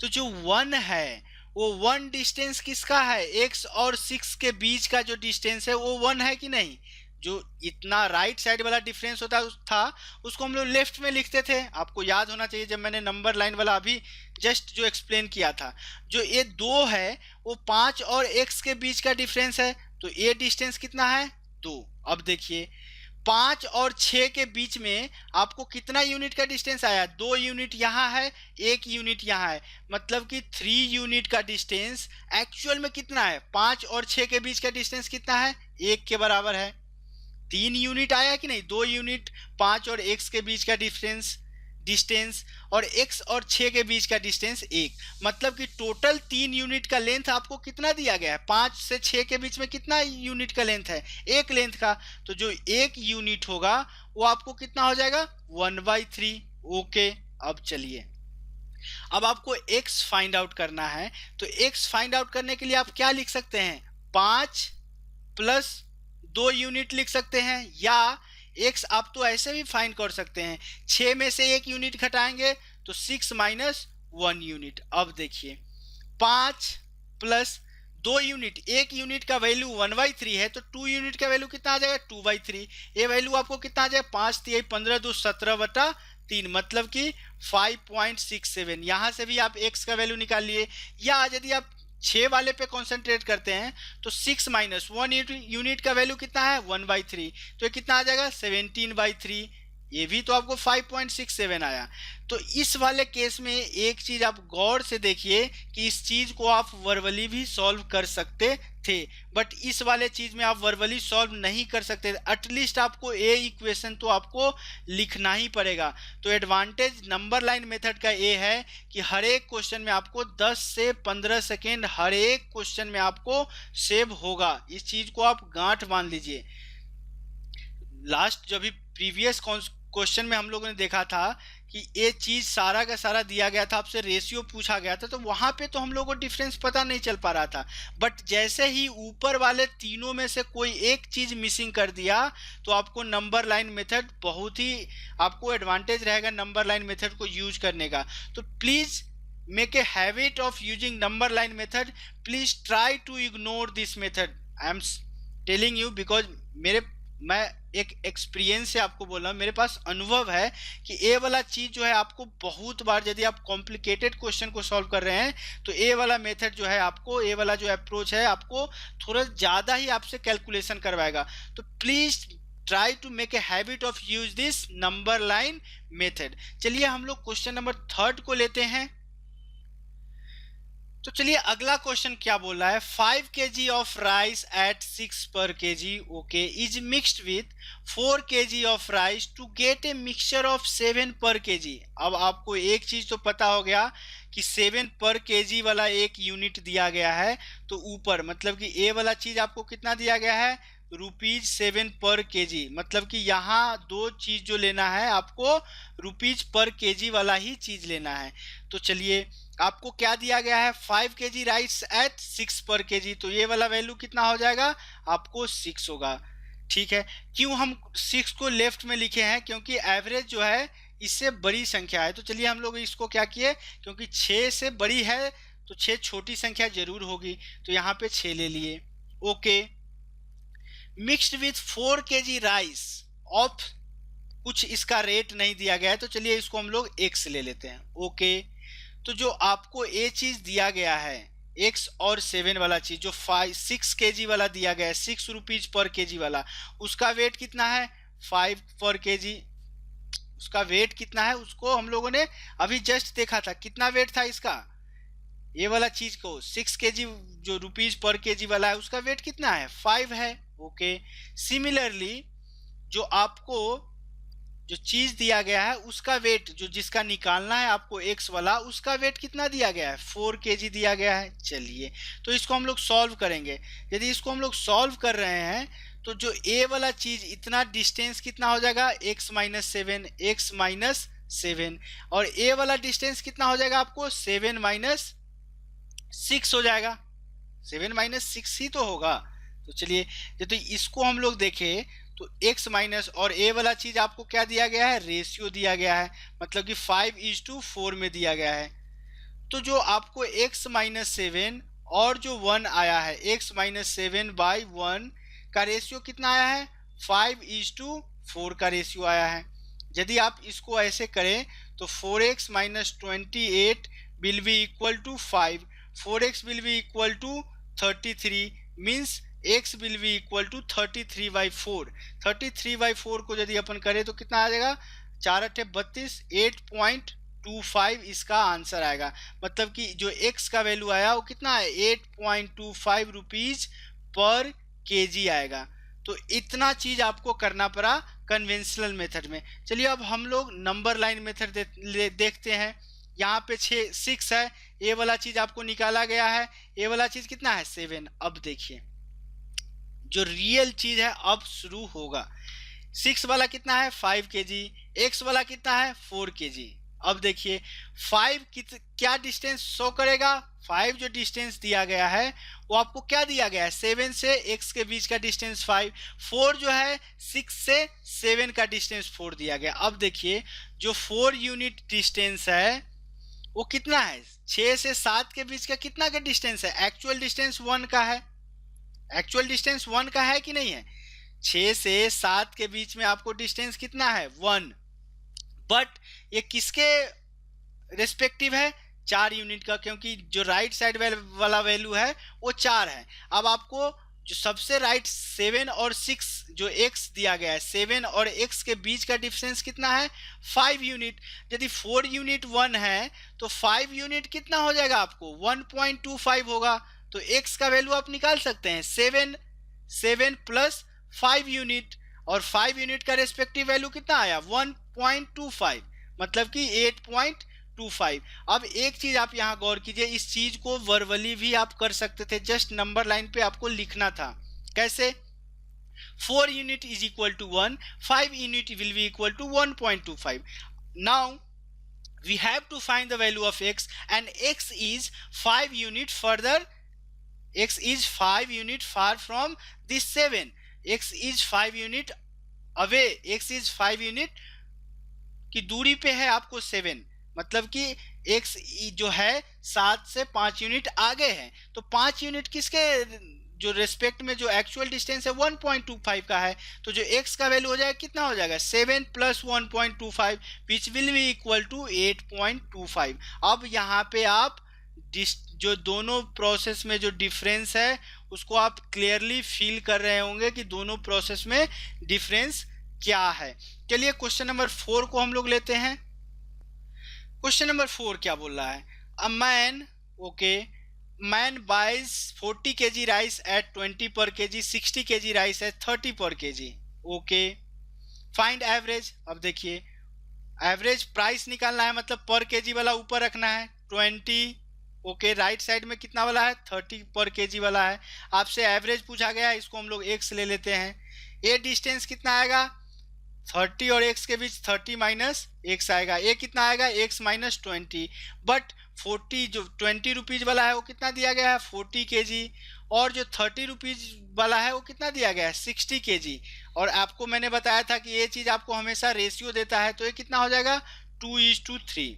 तो जो 1 है वो 1 डिस्टेंस किसका है, x और 6 के बीच का जो डिस्टेंस है वो 1 है कि नहीं। जो इतना राइट साइड वाला डिफरेंस होता था उसको हम लोग लेफ्ट में लिखते थे, आपको याद होना चाहिए जब मैंने नंबर लाइन वाला अभी जस्ट जो एक्सप्लेन किया था। जो ये 2 है वो 5 और x के बीच का डिफरेंस है, तो ये डिस्टेंस कितना है, 2। अब देखिए 5 और 6 के बीच में आपको कितना यूनिट का डिस्टेंस आया, 2 यूनिट यहाँ है, 1 यूनिट यहाँ है, मतलब कि 3 यूनिट का डिस्टेंस एक्चुअल में कितना है, 5 और 6 के बीच का डिस्टेंस कितना है, 1 के बराबर है। 3 यूनिट आया कि नहीं, 2 यूनिट 5 और x के बीच का डिस्टेंस और x और 6 के बीच का डिस्टेंस 1, मतलब कि टोटल 3 यूनिट का लेंथ आपको कितना दिया गया है, 5 से 6 के बीच में कितना यूनिट का लेंथ है, 1 लेंथ का। तो जो 1 यूनिट होगा वो आपको कितना हो जाएगा, 1/3। ओके, अब चलिए, अब आपको x फाइंड आउट करना है, तो x फाइंड आउट करने के लिए आप क्या लिख सकते हैं, 5 प्लस 2 यूनिट लिख सकते हैं, या x आप तो ऐसे भी फाइंड कर सकते हैं, 6 में से 1 यूनिट घटाएंगे तो 6 माइनस 1 यूनिट। अब देखिए 5 प्लस 2 यूनिट, 1 यूनिट का वैल्यू 1/3 है, तो 2 यूनिट का वैल्यू कितना आ जाएगा, 2/3। ये वैल्यू आपको कितना आ जाएगा, 5 3 15 2 17/3, मतलब कि 5.67। यहाँ से भी आप x का वैल्यू निकाल लिए, या यदि आप 6 वाले पे कॉन्सेंट्रेट करते हैं तो 6 माइनस 1 यूनिट का वैल्यू कितना है, 1/3, तो ये कितना आ जाएगा, 17/3। ये भी तो आपको 5.67 आया। तो इस वाले केस में एक चीज आप गौर से देखिए कि इस चीज को आप वर्बली भी सॉल्व कर सकते थे, बट इस वाले चीज में आप वर्बली सॉल्व नहीं कर सकते, एटलीस्ट आपको ए इक्वेशन तो आपको लिखना ही पड़ेगा। तो एडवांटेज नंबर लाइन मेथड का ये है कि हर एक क्वेश्चन में आपको 10 से 15 सेकेंड हर एक क्वेश्चन में आपको सेव होगा, इस चीज को आप गांठ बांध लीजिए। लास्ट जो भी प्रीवियस क्वेश्चन में हम लोगों ने देखा था कि ये चीज सारा का सारा दिया गया था, आपसे रेशियो पूछा गया था, तो वहां पे तो हम लोगों को डिफरेंस पता नहीं चल पा रहा था, बट जैसे ही ऊपर वाले तीनों में से कोई एक चीज मिसिंग कर दिया तो आपको नंबर लाइन मेथड बहुत ही आपको एडवांटेज रहेगा नंबर लाइन मेथड को यूज करने का। तो please make a habit of using number line method, please try to ignore this method. I am telling you because मैं एक एक्सपीरियंस से आपको बोल रहा हूँ, मेरे पास अनुभव है कि ए वाला चीज जो है आपको बहुत बार यदि आप कॉम्प्लिकेटेड क्वेश्चन को सॉल्व कर रहे हैं तो ए वाला मेथड जो है आपको, ए वाला जो अप्रोच है आपको थोड़ा ज्यादा ही आपसे कैलकुलेशन करवाएगा। तो please try to make a habit of use this number line method. चलिए हम लोग क्वेश्चन नंबर 3 को लेते हैं। तो चलिए अगला क्वेश्चन क्या बोल रहा है, 5 kg ऑफ राइस एट 6 पर kg okay is mixed with 4 kg of rice to get a mixture of 7 per kg। अब आपको एक चीज तो पता हो गया कि 7 पर kg वाला एक यूनिट दिया गया है, तो ऊपर मतलब कि ए वाला चीज आपको कितना दिया गया है, ₹7 पर kg, मतलब कि यहाँ दो चीज जो लेना है आपको ₹, पर kg वाला ही चीज लेना है। तो चलिए आपको क्या दिया गया है, 5 kg राइस एट 6 पर kg, तो ये वाला वैल्यू कितना हो जाएगा आपको 6 होगा। ठीक है, क्यों हम 6 को लेफ्ट में लिखे हैं, क्योंकि एवरेज जो है इससे बड़ी संख्या है। तो चलिए हम लोग इसको क्या किए, क्योंकि 6 से बड़ी है तो 6 छोटी संख्या जरूर होगी, तो यहाँ पे 6 ले लिए। Okay, mixed with 4 kg rice of कुछ इसका रेट नहीं दिया गया है, तो चलिए इसको हम लोग x ले लेते हैं। ओके, तो जो आपको ये चीज दिया गया है x और 7 वाला चीज, जो 6 kg वाला दिया गया है, 6 रुपीज पर केजी वाला, उसका वेट कितना है 5 पर केजी। उसका वेट कितना है उसको हम लोगों ने अभी जस्ट देखा था, कितना वेट था इसका, ये वाला चीज को 6 केजी जो रुपीज पर केजी वाला है उसका वेट कितना है 5 है। ओके, सिमिलरली जो आपको जो चीज दिया गया है उसका वेट, जो जिसका निकालना है आपको x वाला, उसका वेट कितना दिया गया है 4 केजी दिया गया है। चलिए तो इसको हम लोग सॉल्व करेंगे। यदि इसको हम लोग सॉल्व कर रहे हैं तो जो a वाला चीज इतना डिस्टेंस कितना हो जाएगा x माइनस 7, x माइनस 7, और a वाला डिस्टेंस कितना हो जाएगा आपको 7 माइनस 6 हो जाएगा। 7 माइनस 6 ही तो होगा। तो चलिए तो इसको हम लोग देखें तो x माइनस और a वाला चीज आपको क्या दिया गया है, रेशियो दिया गया है, मतलब कि 5:4 में दिया गया है। तो जो आपको x माइनस 7 और जो 1 आया है, x माइनस 7/1 का रेशियो कितना आया है 5:4 का रेशियो आया है। यदि आप इसको ऐसे करें तो 4x minus 28 will be equal to 5, 4x will be equal to 33, means x will be equal to 33/4। 33/4 को यदि अपन करें तो कितना आ जाएगा 4×8 = 32, 8.25 इसका आंसर आएगा। मतलब कि जो x का वैल्यू आया वो कितना है 8.25 रुपीज पर केजी आएगा। तो इतना चीज आपको करना पड़ा कन्वेंशनल मेथड में। चलिए अब हम लोग नंबर लाइन मेथड देखते हैं। यहाँ पे 6 है, ए वाला चीज आपको निकाला गया है, ए वाला चीज कितना है 7। अब देखिए जो रियल चीज है अब शुरू होगा। 6 वाला कितना है 5 केजी, x वाला कितना है 4 केजी। अब देखिए 5 क्या डिस्टेंस शो करेगा, 5 जो डिस्टेंस दिया गया है वो आपको क्या दिया गया है 7 से x के बीच का डिस्टेंस 5, 4 जो है 6 से 7 का डिस्टेंस 4 दिया गया। अब देखिए जो 4 यूनिट डिस्टेंस है वो कितना है 6 से 7 के बीच का कितना का डिस्टेंस है, एक्चुअल डिस्टेंस 1 का है। एक्चुअल डिस्टेंस 1 का है कि नहीं है, 6 से 7 के बीच में आपको डिस्टेंस कितना है 1, बट ये किसके रेस्पेक्टिव है 4 यूनिट का, क्योंकि जो राइट साइड वाला वैल्यू है वो 4 है। अब आपको जो सबसे राइट 7 और 6 जो x दिया गया है, 7 और x के बीच का डिफरेंस कितना है 5 यूनिट। यदि 4 यूनिट 1 है तो 5 यूनिट कितना हो जाएगा आपको 1.25 होगा। तो x का वैल्यू आप निकाल सकते हैं 7 प्लस 5 यूनिट, और 5 यूनिट का रेस्पेक्टिव वैल्यू कितना आया 1.25, मतलब कि 8.25। अब एक चीज आप यहाँ गौर कीजिए, इस चीज को वर्बली भी आप कर सकते थे, जस्ट नंबर लाइन पे आपको लिखना था। कैसे 4 unit is equal to 1, 5 unit will be equal to 1.25। Now we have to find the value of x, and x is 5 unit further, x is 5 unit far from this 7, x is 5 unit away, x is 5 unit की दूरी पे है आपको 7, मतलब कि x जो है 7 से 5 यूनिट आगे है। तो 5 यूनिट किसके जो रेस्पेक्ट में जो एक्चुअल डिस्टेंस है 1.25 का है, तो जो x का वैल्यू हो जाएगा कितना हो जाएगा 7 plus 1.25 which will be equal to 8.25। अब यहाँ पे आप जो दोनों प्रोसेस में जो डिफरेंस है उसको आप क्लियरली फील कर रहे होंगे कि दोनों प्रोसेस में डिफरेंस क्या है। चलिए क्वेश्चन नंबर 4 को हम लोग लेते हैं। क्वेश्चन नंबर 4 क्या बोल रहा है, a man, okay, man buys 40 kg rice at 20 per kg, 60 kg rice eight 30 पर kg। Okay, find average. अब देखिए एवरेज प्राइस निकालना है, मतलब पर केजी वाला ऊपर रखना है 20, ओके, राइट साइड में कितना वाला है 30 पर केजी वाला है। आपसे एवरेज पूछा गया है, इसको हम लोग x ले लेते हैं। ये डिस्टेंस कितना आएगा 30 और x के बीच 30 माइनस x आएगा, ये कितना आएगा x माइनस 20, बट 40 जो 20 रुपीज वाला है वो कितना दिया गया है 40 kg, और जो 30 रुपीज वाला है वो कितना दिया गया है 60 kg। और आपको मैंने बताया था कि ये चीज आपको हमेशा रेशियो देता है, तो ये कितना हो जाएगा 2:3।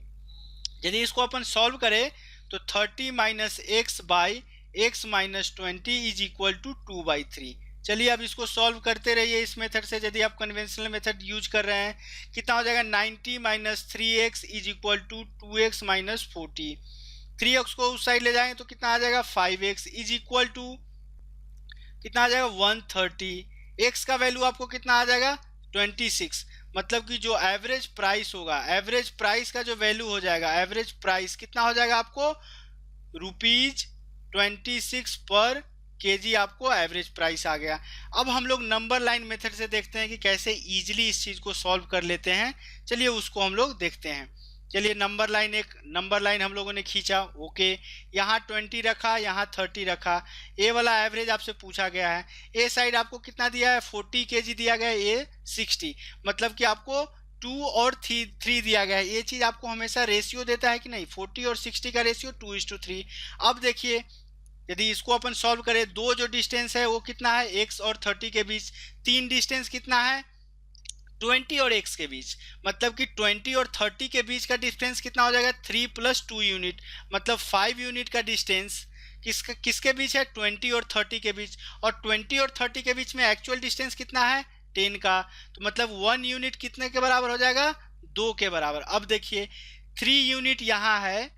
यदि इसको अपन सॉल्व करें तो 30 minus x by x minus 20 is equal to 2/3। चलिए अब इसको सॉल्व करते रहिए इस मेथड से। यदि आप कन्वेंशनल मेथड यूज कर रहे हैं, कितना हो जाएगा 90 minus 3x is equal to 2x minus 40। 3x को उस साइड ले जाएंगे तो कितना आ जाएगा 5x इज इक्वल टू कितना आ जाएगा 130। x का वैल्यू आपको कितना आ जाएगा 26। मतलब कि जो एवरेज प्राइस होगा, एवरेज प्राइस का जो वैल्यू हो जाएगा, एवरेज प्राइस कितना हो जाएगा आपको ₹26 पर केजी आपको एवरेज प्राइस आ गया। अब हम लोग नंबर लाइन मेथड से देखते हैं कि कैसे इजीली इस चीज को सॉल्व कर लेते हैं। चलिए उसको हम लोग देखते हैं। चलिए नंबर लाइन हम लोगों ने खींचा, ओके। यहाँ 20 रखा, यहाँ 30 रखा। ए वाला एवरेज आपसे पूछा गया है। ए साइड आपको कितना दिया है 40 केजी दिया गया है, ए 60। मतलब कि आपको 2 और 3 दिया गया है। ये चीज आपको हमेशा रेशियो देता है कि नहीं, 40 और 60 का रेशियो 2:3। अब देखिए यदि इसको अपन सॉल्व करें, दो जो डिस्टेंस है वो कितना है x और 30 के बीच। तीन डिस्टेंस कितना है 20 और x के बीच। मतलब कि 20 और 30 के बीच का डिस्टेंस कितना हो जाएगा 3 + 2 यूनिट, मतलब 5 यूनिट का डिस्टेंस किसके बीच है 20 और 30 के बीच। और 20 और 30 के बीच में एक्चुअल डिस्टेंस कितना है 10 का। तो मतलब 1 यूनिट कितने के बराबर हो जाएगा 2 के बराबर। अब देखिए 3 यूनिट यहाँ है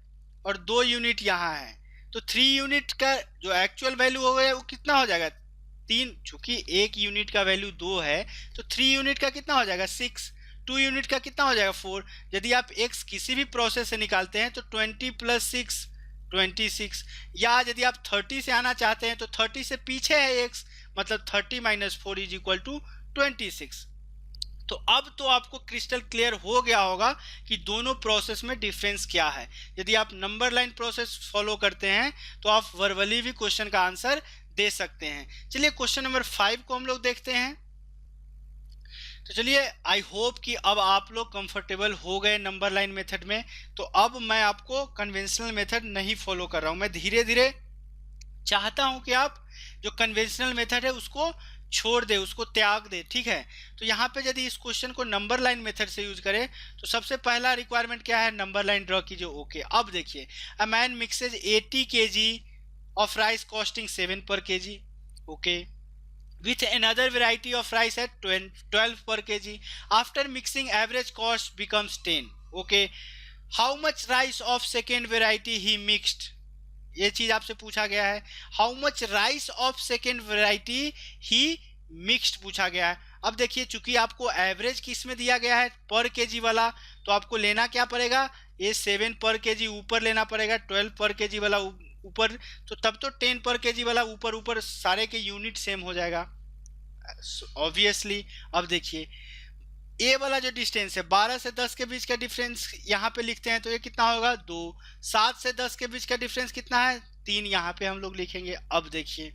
और 2 यूनिट यहाँ है, तो 3 यूनिट का जो एक्चुअल वैल्यू हो गया वो कितना हो जाएगा 3। चूंकि 1 यूनिट का वैल्यू 2 है तो 3 यूनिट का कितना हो जाएगा 6। 2 यूनिट का कितना हो जाएगा 4। यदि आप x किसी भी प्रोसेस से निकालते हैं तो 20 + 6 26। या यदि आप 30 से आना चाहते हैं तो 30 से पीछे है x, मतलब 30 - 4 = 26। तो अब तो आपको क्रिस्टल क्लियर हो गया होगा कि दोनों प्रोसेस में डिफरेंस क्या है। यदि आप नंबर लाइन प्रोसेस फॉलो करते हैं तो आप वर्बली भी क्वेश्चन का आंसर दे सकते हैं। चलिए क्वेश्चन नंबर 5 को हम लोग देखते हैं। तो चलिए आई होप कि अब आप लोग कंफर्टेबल हो गए नंबर लाइन मेथड में। तो अब मैं आपको कन्वेंशनल मेथड नहीं फॉलो कर रहा हूं। मैं धीरे धीरे चाहता हूं कि आप जो कन्वेंशनल मेथड है उसको छोड़ दे, उसको त्याग दे, ठीक है। तो यहाँ पे यदि इस क्वेश्चन को नंबर लाइन मेथड से यूज करें तो सबसे पहला रिक्वायरमेंट क्या है, नंबर लाइन ड्रॉ कीजिए, ओके। अब देखिए a man mixes 80 kg of rice costing 7 per kg, okay, with another variety of rice at 12 per kg. After mixing, average cost becomes 10, okay. How much rice of second variety he mixed? ये चीज आपसे पूछा गया है। How much rice of second variety he mixed पूछा गया है। अब देखिए चूंकि आपको एवरेज किस में दिया गया है पर केजी वाला, तो आपको लेना क्या पड़ेगा, ये 7 पर केजी ऊपर लेना पड़ेगा, 12 पर केजी वाला ऊपर, तो तब तो 10 पर केजी वाला ऊपर ऊपर सारे के यूनिट सेम हो जाएगा ऑब्वियसली। अब देखिए ए वाला जो डिस्टेंस है 12 से 10 के बीच का डिफरेंस यहाँ पे लिखते हैं तो ये कितना होगा 2। 7 से 10 के बीच का डिफरेंस कितना है 3, यहाँ पे हम लोग लिखेंगे। अब देखिए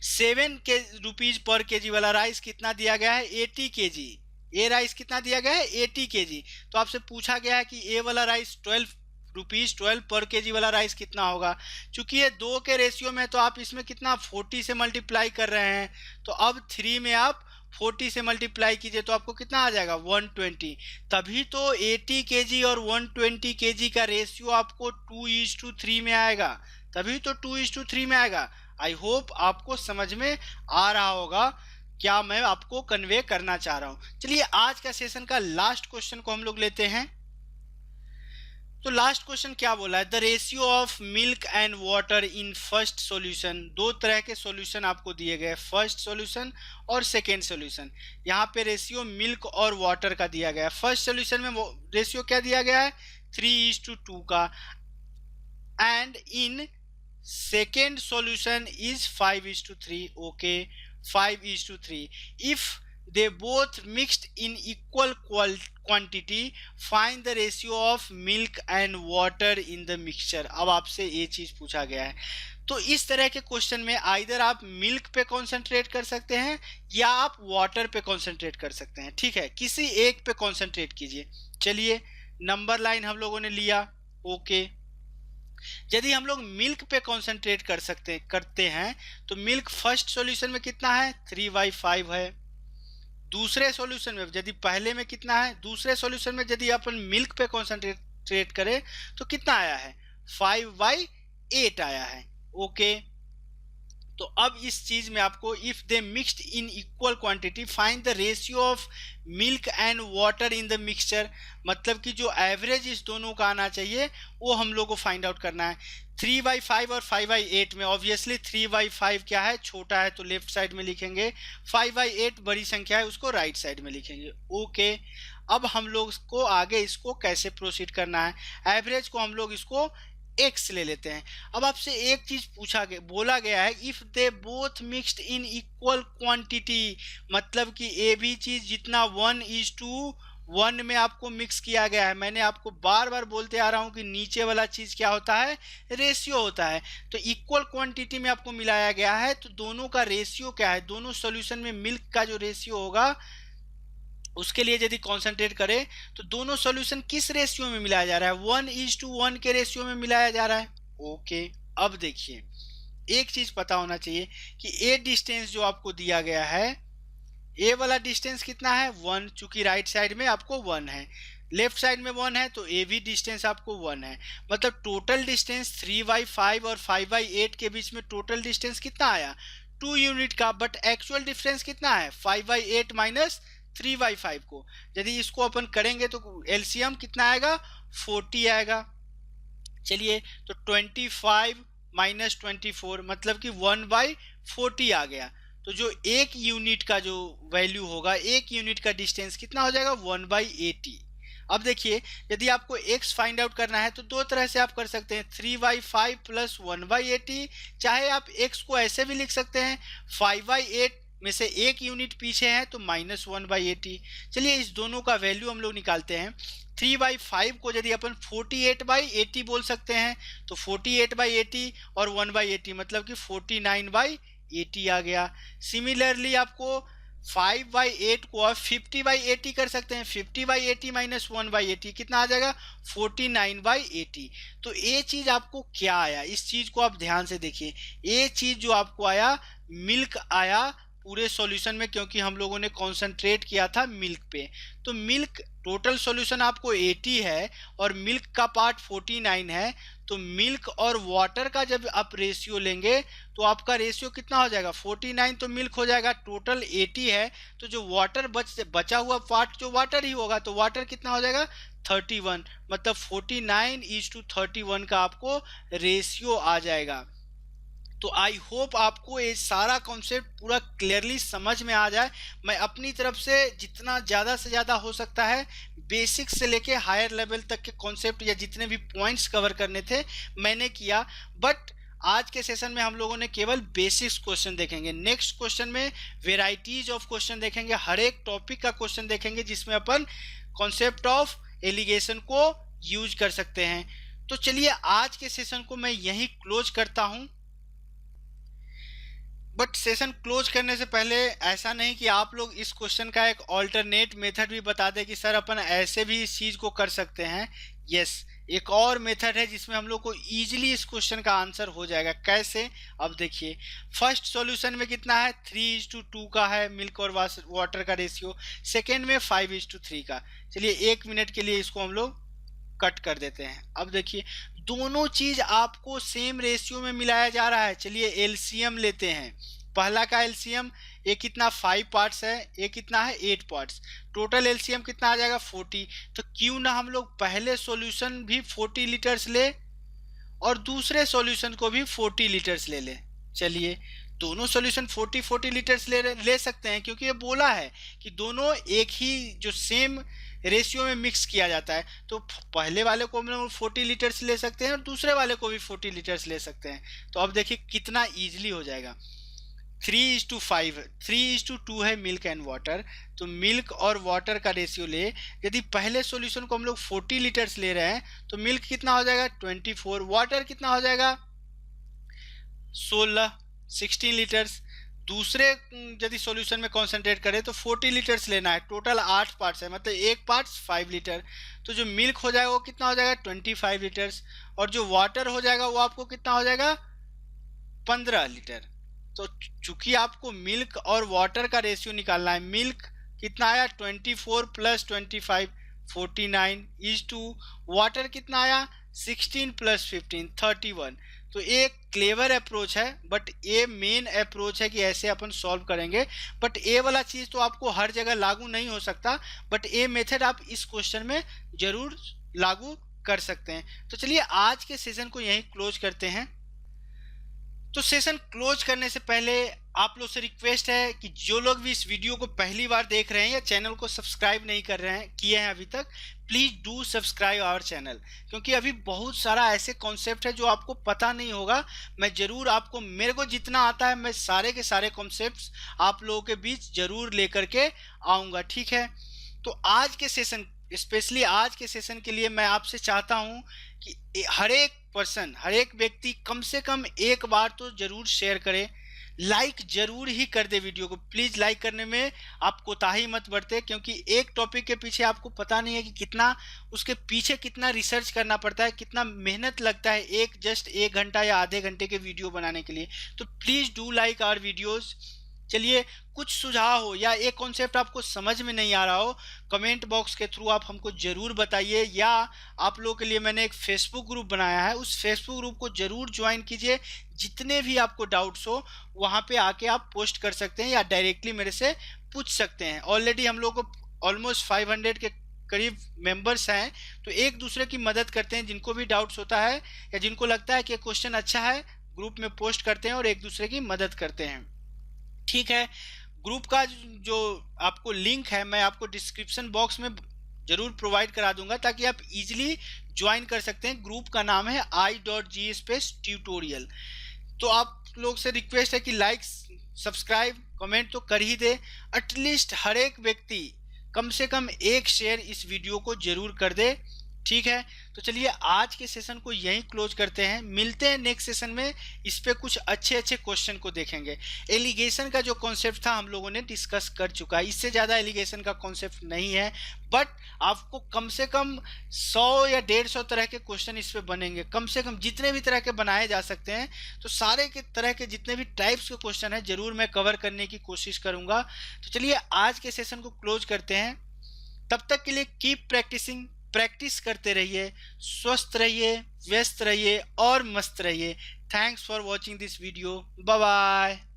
7 के रुपीज पर केजी वाला राइस कितना दिया गया है 80 केजी। ए राइस कितना दिया गया है 80 केजी। तो आपसे पूछा गया है कि ए वाला राइस 12 पर केजी वाला राइस कितना होगा। चूंकि ये 2 के रेशियो में तो आप इसमें कितना 40 से मल्टीप्लाई कर रहे हैं, तो अब 3 में आप 40 से मल्टीप्लाई कीजिए तो आपको कितना आ जाएगा 120। तभी तो 80 केजी और 120 केजी का रेशियो आपको 2:3 में आएगा, तभी तो 2:3 में आएगा। आई होप आपको समझ में आ रहा होगा क्या मैं आपको कन्वे करना चाह रहा हूं। चलिए आज का सेशन का लास्ट क्वेश्चन को हम लोग लेते हैं। तो लास्ट क्वेश्चन क्या बोला है, the ratio of milk and water in first solution. दो तरह के सॉल्यूशन आपको दिए गए, फर्स्ट सॉल्यूशन और सेकेंड सॉल्यूशन। यहाँ पे रेशियो मिल्क और वाटर का दिया गया है। फर्स्ट सॉल्यूशन में रेशियो क्या दिया गया है 3:2 का, and in second solution is 5:3, okay 5:3। If they both mixed in equal quantity, find the ratio of milk and water in the mixture। अब आपसे ये चीज पूछा गया है। तो इस तरह के क्वेश्चन में आइदर आप मिल्क पे कंसंट्रेट कर सकते हैं या आप वाटर पे कंसंट्रेट कर सकते हैं, ठीक है। किसी एक पे कंसंट्रेट कीजिए। चलिए नंबर लाइन हम लोगों ने लिया, ओके। यदि हम लोग मिल्क पे कंसंट्रेट करते हैं तो मिल्क फर्स्ट सॉल्यूशन में कितना है 3/5 है। दूसरे सॉल्यूशन में यदि पहले में कितना है, दूसरे सॉल्यूशन में यदि अपन मिल्क पे कंसंट्रेट करें तो कितना आया है 5/8 आया है, ओके। तो अब इस चीज में आपको if they mixed in equal quantity find the ratio of milk and water in the mixture, मतलब कि जो एवरेज इस दोनों का आना चाहिए वो हम लोग को फाइंड आउट करना है। 3/5 और 5/8 में ऑब्वियसली 3/5 क्या है, छोटा है, तो लेफ्ट साइड में लिखेंगे। 5/8 बड़ी संख्या है, उसको राइट साइड में लिखेंगे। ओके, अब हम लोग को आगे इसको कैसे प्रोसीड करना है, एवरेज को हम लोग इसको एक्स ले लेते हैं। अब आपसे एक चीज पूछा गया, बोला गया है if they both mixed in equal quantity, मतलब कि ए भी चीज जितना 1:1 में आपको मिक्स किया गया है। मैंने आपको बार बार बोलते आ रहा हूं कि नीचे वाला चीज क्या होता है, रेशियो होता है। तो इक्वल क्वांटिटी में आपको मिलाया गया है, तो दोनों का रेशियो क्या है, दोनों सॉल्यूशन में मिल्क का जो रेशियो होगा उसके लिए यदि कॉन्सेंट्रेट करें तो दोनों सॉल्यूशन किस रेशियो में मिलाया जा रहा है, 1:1 के रेशियो में मिलाया जा रहा है। ओके, अब देखिए एक चीज पता होना चाहिए कि ए डिस्टेंस जो आपको दिया गया है, ए वाला डिस्टेंस कितना है 1, चूंकि राइट साइड में आपको 1 है, लेफ्ट साइड में 1 है, तो ए भी डिस्टेंस आपको 1 है। मतलब टोटल डिस्टेंस 3/5 और 5/8 के बीच में टोटल डिस्टेंस कितना आया, 2 यूनिट का। बट एक्चुअल डिफरेंस कितना है, 5/8 माइनस 3/5 को यदि इसको अपन करेंगे तो एलसीएम कितना आएगा, 40 आएगा। चलिए, तो 25 माइनस 24 मतलब कि 1/40 आ गया। तो जो एक यूनिट का जो वैल्यू होगा, एक यूनिट का डिस्टेंस कितना हो जाएगा, 1/80। अब देखिए यदि आपको x फाइंड आउट करना है तो दो तरह से आप कर सकते हैं, 3/5 प्लस 1/80, चाहे आप x को ऐसे भी लिख सकते हैं 5/8 में से एक यूनिट पीछे है तो -1/80। चलिए इस दोनों का वैल्यू हम लोग निकालते हैं। 3/5 को यदि अपन 48/80 बोल सकते हैं तो 48/80 और 1/80 मतलब कि 49/80 आ गया। सिमिलरली आपको 5/8 को आप 50/80 कर सकते हैं, 50/80 माइनस 1/80 कितना आ जाएगा, 49/80। तो ये चीज आपको क्या आया, इस चीज को आप ध्यान से देखिए। ये चीज जो आपको आया, मिल्क आया पूरे सॉल्यूशन में, क्योंकि हम लोगों ने कॉन्सेंट्रेट किया था मिल्क पे। तो मिल्क टोटल सॉल्यूशन आपको 80 है और मिल्क का पार्ट 49 है। तो मिल्क और वाटर का जब आप रेशियो लेंगे तो आपका रेशियो कितना हो जाएगा, 49 तो मिल्क हो जाएगा, टोटल 80 है। तो जो वाटर बचा हुआ पार्ट जो वाटर ही होगा, तो वाटर कितना हो जाएगा, 31। मतलब 49:31 का आपको रेशियो आ जाएगा। तो आई होप आपको ये सारा कॉन्सेप्ट पूरा क्लियरली समझ में आ जाए। मैं अपनी तरफ से जितना ज़्यादा से ज़्यादा हो सकता है बेसिक से लेके हायर लेवल तक के कॉन्सेप्ट या जितने भी पॉइंट्स कवर करने थे मैंने किया। बट आज के सेशन में हम लोगों ने केवल बेसिक्स क्वेश्चन देखेंगे। नेक्स्ट क्वेश्चन में वेराइटीज ऑफ क्वेश्चन देखेंगे, हर एक टॉपिक का क्वेश्चन देखेंगे जिसमें अपन कॉन्सेप्ट ऑफ एलिगेशन को यूज कर सकते हैं। तो चलिए आज के सेशन को मैं यहीं क्लोज करता हूँ। बट सेशन क्लोज करने से पहले ऐसा नहीं कि आप लोग इस क्वेश्चन का एक ऑल्टरनेट मेथड भी बता दें कि सर अपन ऐसे भी इस चीज़ को कर सकते हैं। यस, एक और मेथड है जिसमें हम लोग को इजीली इस क्वेश्चन का आंसर हो जाएगा। कैसे, अब देखिए फर्स्ट सॉल्यूशन में कितना है, 3:2 का है मिल्क और वाटर का रेशियो, सेकेंड में 5:3 का। चलिए 1 मिनट के लिए इसको हम लोग कट कर देते हैं। अब देखिए दोनों चीज आपको सेम रेशियो में मिलाया जा रहा है। चलिए एलसीएम लेते हैं। पहला का एलसीएम, ये कितना 5 पार्ट्स है, ये कितना है 8 पार्ट्स, टोटल एलसीएम कितना आ जाएगा 40। तो क्यों ना हम लोग पहले सॉल्यूशन भी 40 लीटर्स ले और दूसरे सॉल्यूशन को भी 40 लीटर्स ले ले। चलिए दोनों सॉल्यूशन 40 लीटर्स ले सकते हैं, क्योंकि ये बोला है कि दोनों एक ही जो सेम रेशियो में मिक्स किया जाता है। तो पहले वाले को हम लोग 40 लीटर्स ले सकते हैं और दूसरे वाले को भी 40 लीटर्स ले सकते हैं। तो अब देखिए कितना ईजिली हो जाएगा। 3:5, 3:2 है मिल्क एंड वाटर। तो मिल्क और वाटर का रेशियो ले, यदि पहले सॉल्यूशन को हम लोग 40 लीटर्स ले रहे हैं तो मिल्क कितना हो जाएगा 24, वाटर कितना हो जाएगा 16 लीटर्स। दूसरे यदि सॉल्यूशन में कंसंट्रेट करें तो 40 लीटर्स लेना है, टोटल 8 पार्ट्स है, मतलब एक पार्ट्स 5 लीटर। तो जो मिल्क हो जाएगा वो कितना हो जाएगा 25 लीटर्स, और जो वाटर हो जाएगा वो आपको कितना हो जाएगा 15 लीटर। तो चूंकि आपको मिल्क और वाटर का रेशियो निकालना है, मिल्क कितना आया 24 प्लस 25 49 इज टू वाटर कितना आया 16 प्लस 15 31। तो ये क्लेवर अप्रोच है, बट ये मेन अप्रोच है कि ऐसे अपन सॉल्व करेंगे। बट ये वाला चीज़ तो आपको हर जगह लागू नहीं हो सकता, बट ये मेथड आप इस क्वेश्चन में जरूर लागू कर सकते हैं। तो चलिए आज के सेशन को यहीं क्लोज करते हैं। तो सेशन क्लोज करने से पहले आप लोग से रिक्वेस्ट है कि जो लोग भी इस वीडियो को पहली बार देख रहे हैं या चैनल को सब्सक्राइब नहीं कर रहे हैं किए हैं अभी तक, please do subscribe our channel, क्योंकि अभी बहुत सारा ऐसे कॉन्सेप्ट है जो आपको पता नहीं होगा। मैं जरूर आपको, मेरे को जितना आता है मैं सारे के सारे कॉन्सेप्ट्स आप लोगों के बीच जरूर लेकर के आऊँगा, ठीक है। तो आज के सेशन, स्पेशली आज के सेशन के लिए मैं आपसे चाहता हूं कि हर एक पर्सन, हर एक व्यक्ति कम से कम एक बार तो जरूर शेयर करे, लाइक जरूर ही कर दे वीडियो को। प्लीज लाइक करने में आप कोताही मत बरते, क्योंकि एक टॉपिक के पीछे आपको पता नहीं है कि कितना उसके पीछे कितना रिसर्च करना पड़ता है, कितना मेहनत लगता है एक जस्ट 1 घंटा या आधे घंटे के वीडियो बनाने के लिए। तो please do like our videos. चलिए, कुछ सुझाव हो या एक कॉन्सेप्ट आपको समझ में नहीं आ रहा हो, कमेंट बॉक्स के थ्रू आप हमको जरूर बताइए, या आप लोगों के लिए मैंने एक फेसबुक ग्रुप बनाया है, उस फेसबुक ग्रुप को जरूर ज्वाइन कीजिए। जितने भी आपको डाउट्स हो वहाँ पे आके आप पोस्ट कर सकते हैं या डायरेक्टली मेरे से पूछ सकते हैं। ऑलरेडी हम लोग को ऑलमोस्ट 500 के करीब मेंबर्स हैं, तो एक दूसरे की मदद करते हैं। जिनको भी डाउट्स होता है या जिनको लगता है कि क्वेश्चन अच्छा है, ग्रुप में पोस्ट करते हैं और एक दूसरे की मदद करते हैं, ठीक है। ग्रुप का जो आपको लिंक है मैं आपको डिस्क्रिप्शन बॉक्स में जरूर प्रोवाइड करा दूंगा, ताकि आप इजीली ज्वाइन कर सकते हैं। ग्रुप का नाम है i.g/tutorial। तो आप लोग से रिक्वेस्ट है कि लाइक, सब्सक्राइब, कमेंट तो कर ही दे। एटलीस्ट हर एक व्यक्ति कम से कम एक शेयर इस वीडियो को जरूर कर दे, ठीक है। तो चलिए आज के सेशन को यहीं क्लोज करते हैं, मिलते हैं नेक्स्ट सेशन में। इस पे कुछ अच्छे अच्छे क्वेश्चन को देखेंगे। एलिगेशन का जो कॉन्सेप्ट था हम लोगों ने डिस्कस कर चुका है, इससे ज़्यादा एलिगेशन का कॉन्सेप्ट नहीं है, बट आपको कम से कम 100 या 150 तरह के क्वेश्चन इस पे बनेंगे, कम से कम जितने भी तरह के बनाए जा सकते हैं। तो सारे के तरह के जितने भी टाइप्स के क्वेश्चन हैं जरूर मैं कवर करने की कोशिश करूँगा। तो चलिए आज के सेशन को क्लोज करते हैं। तब तक के लिए कीप प्रैक्टिसिंग, प्रैक्टिस करते रहिए, स्वस्थ रहिए, व्यस्त रहिए और मस्त रहिए। Thanks for watching this video. Bye bye.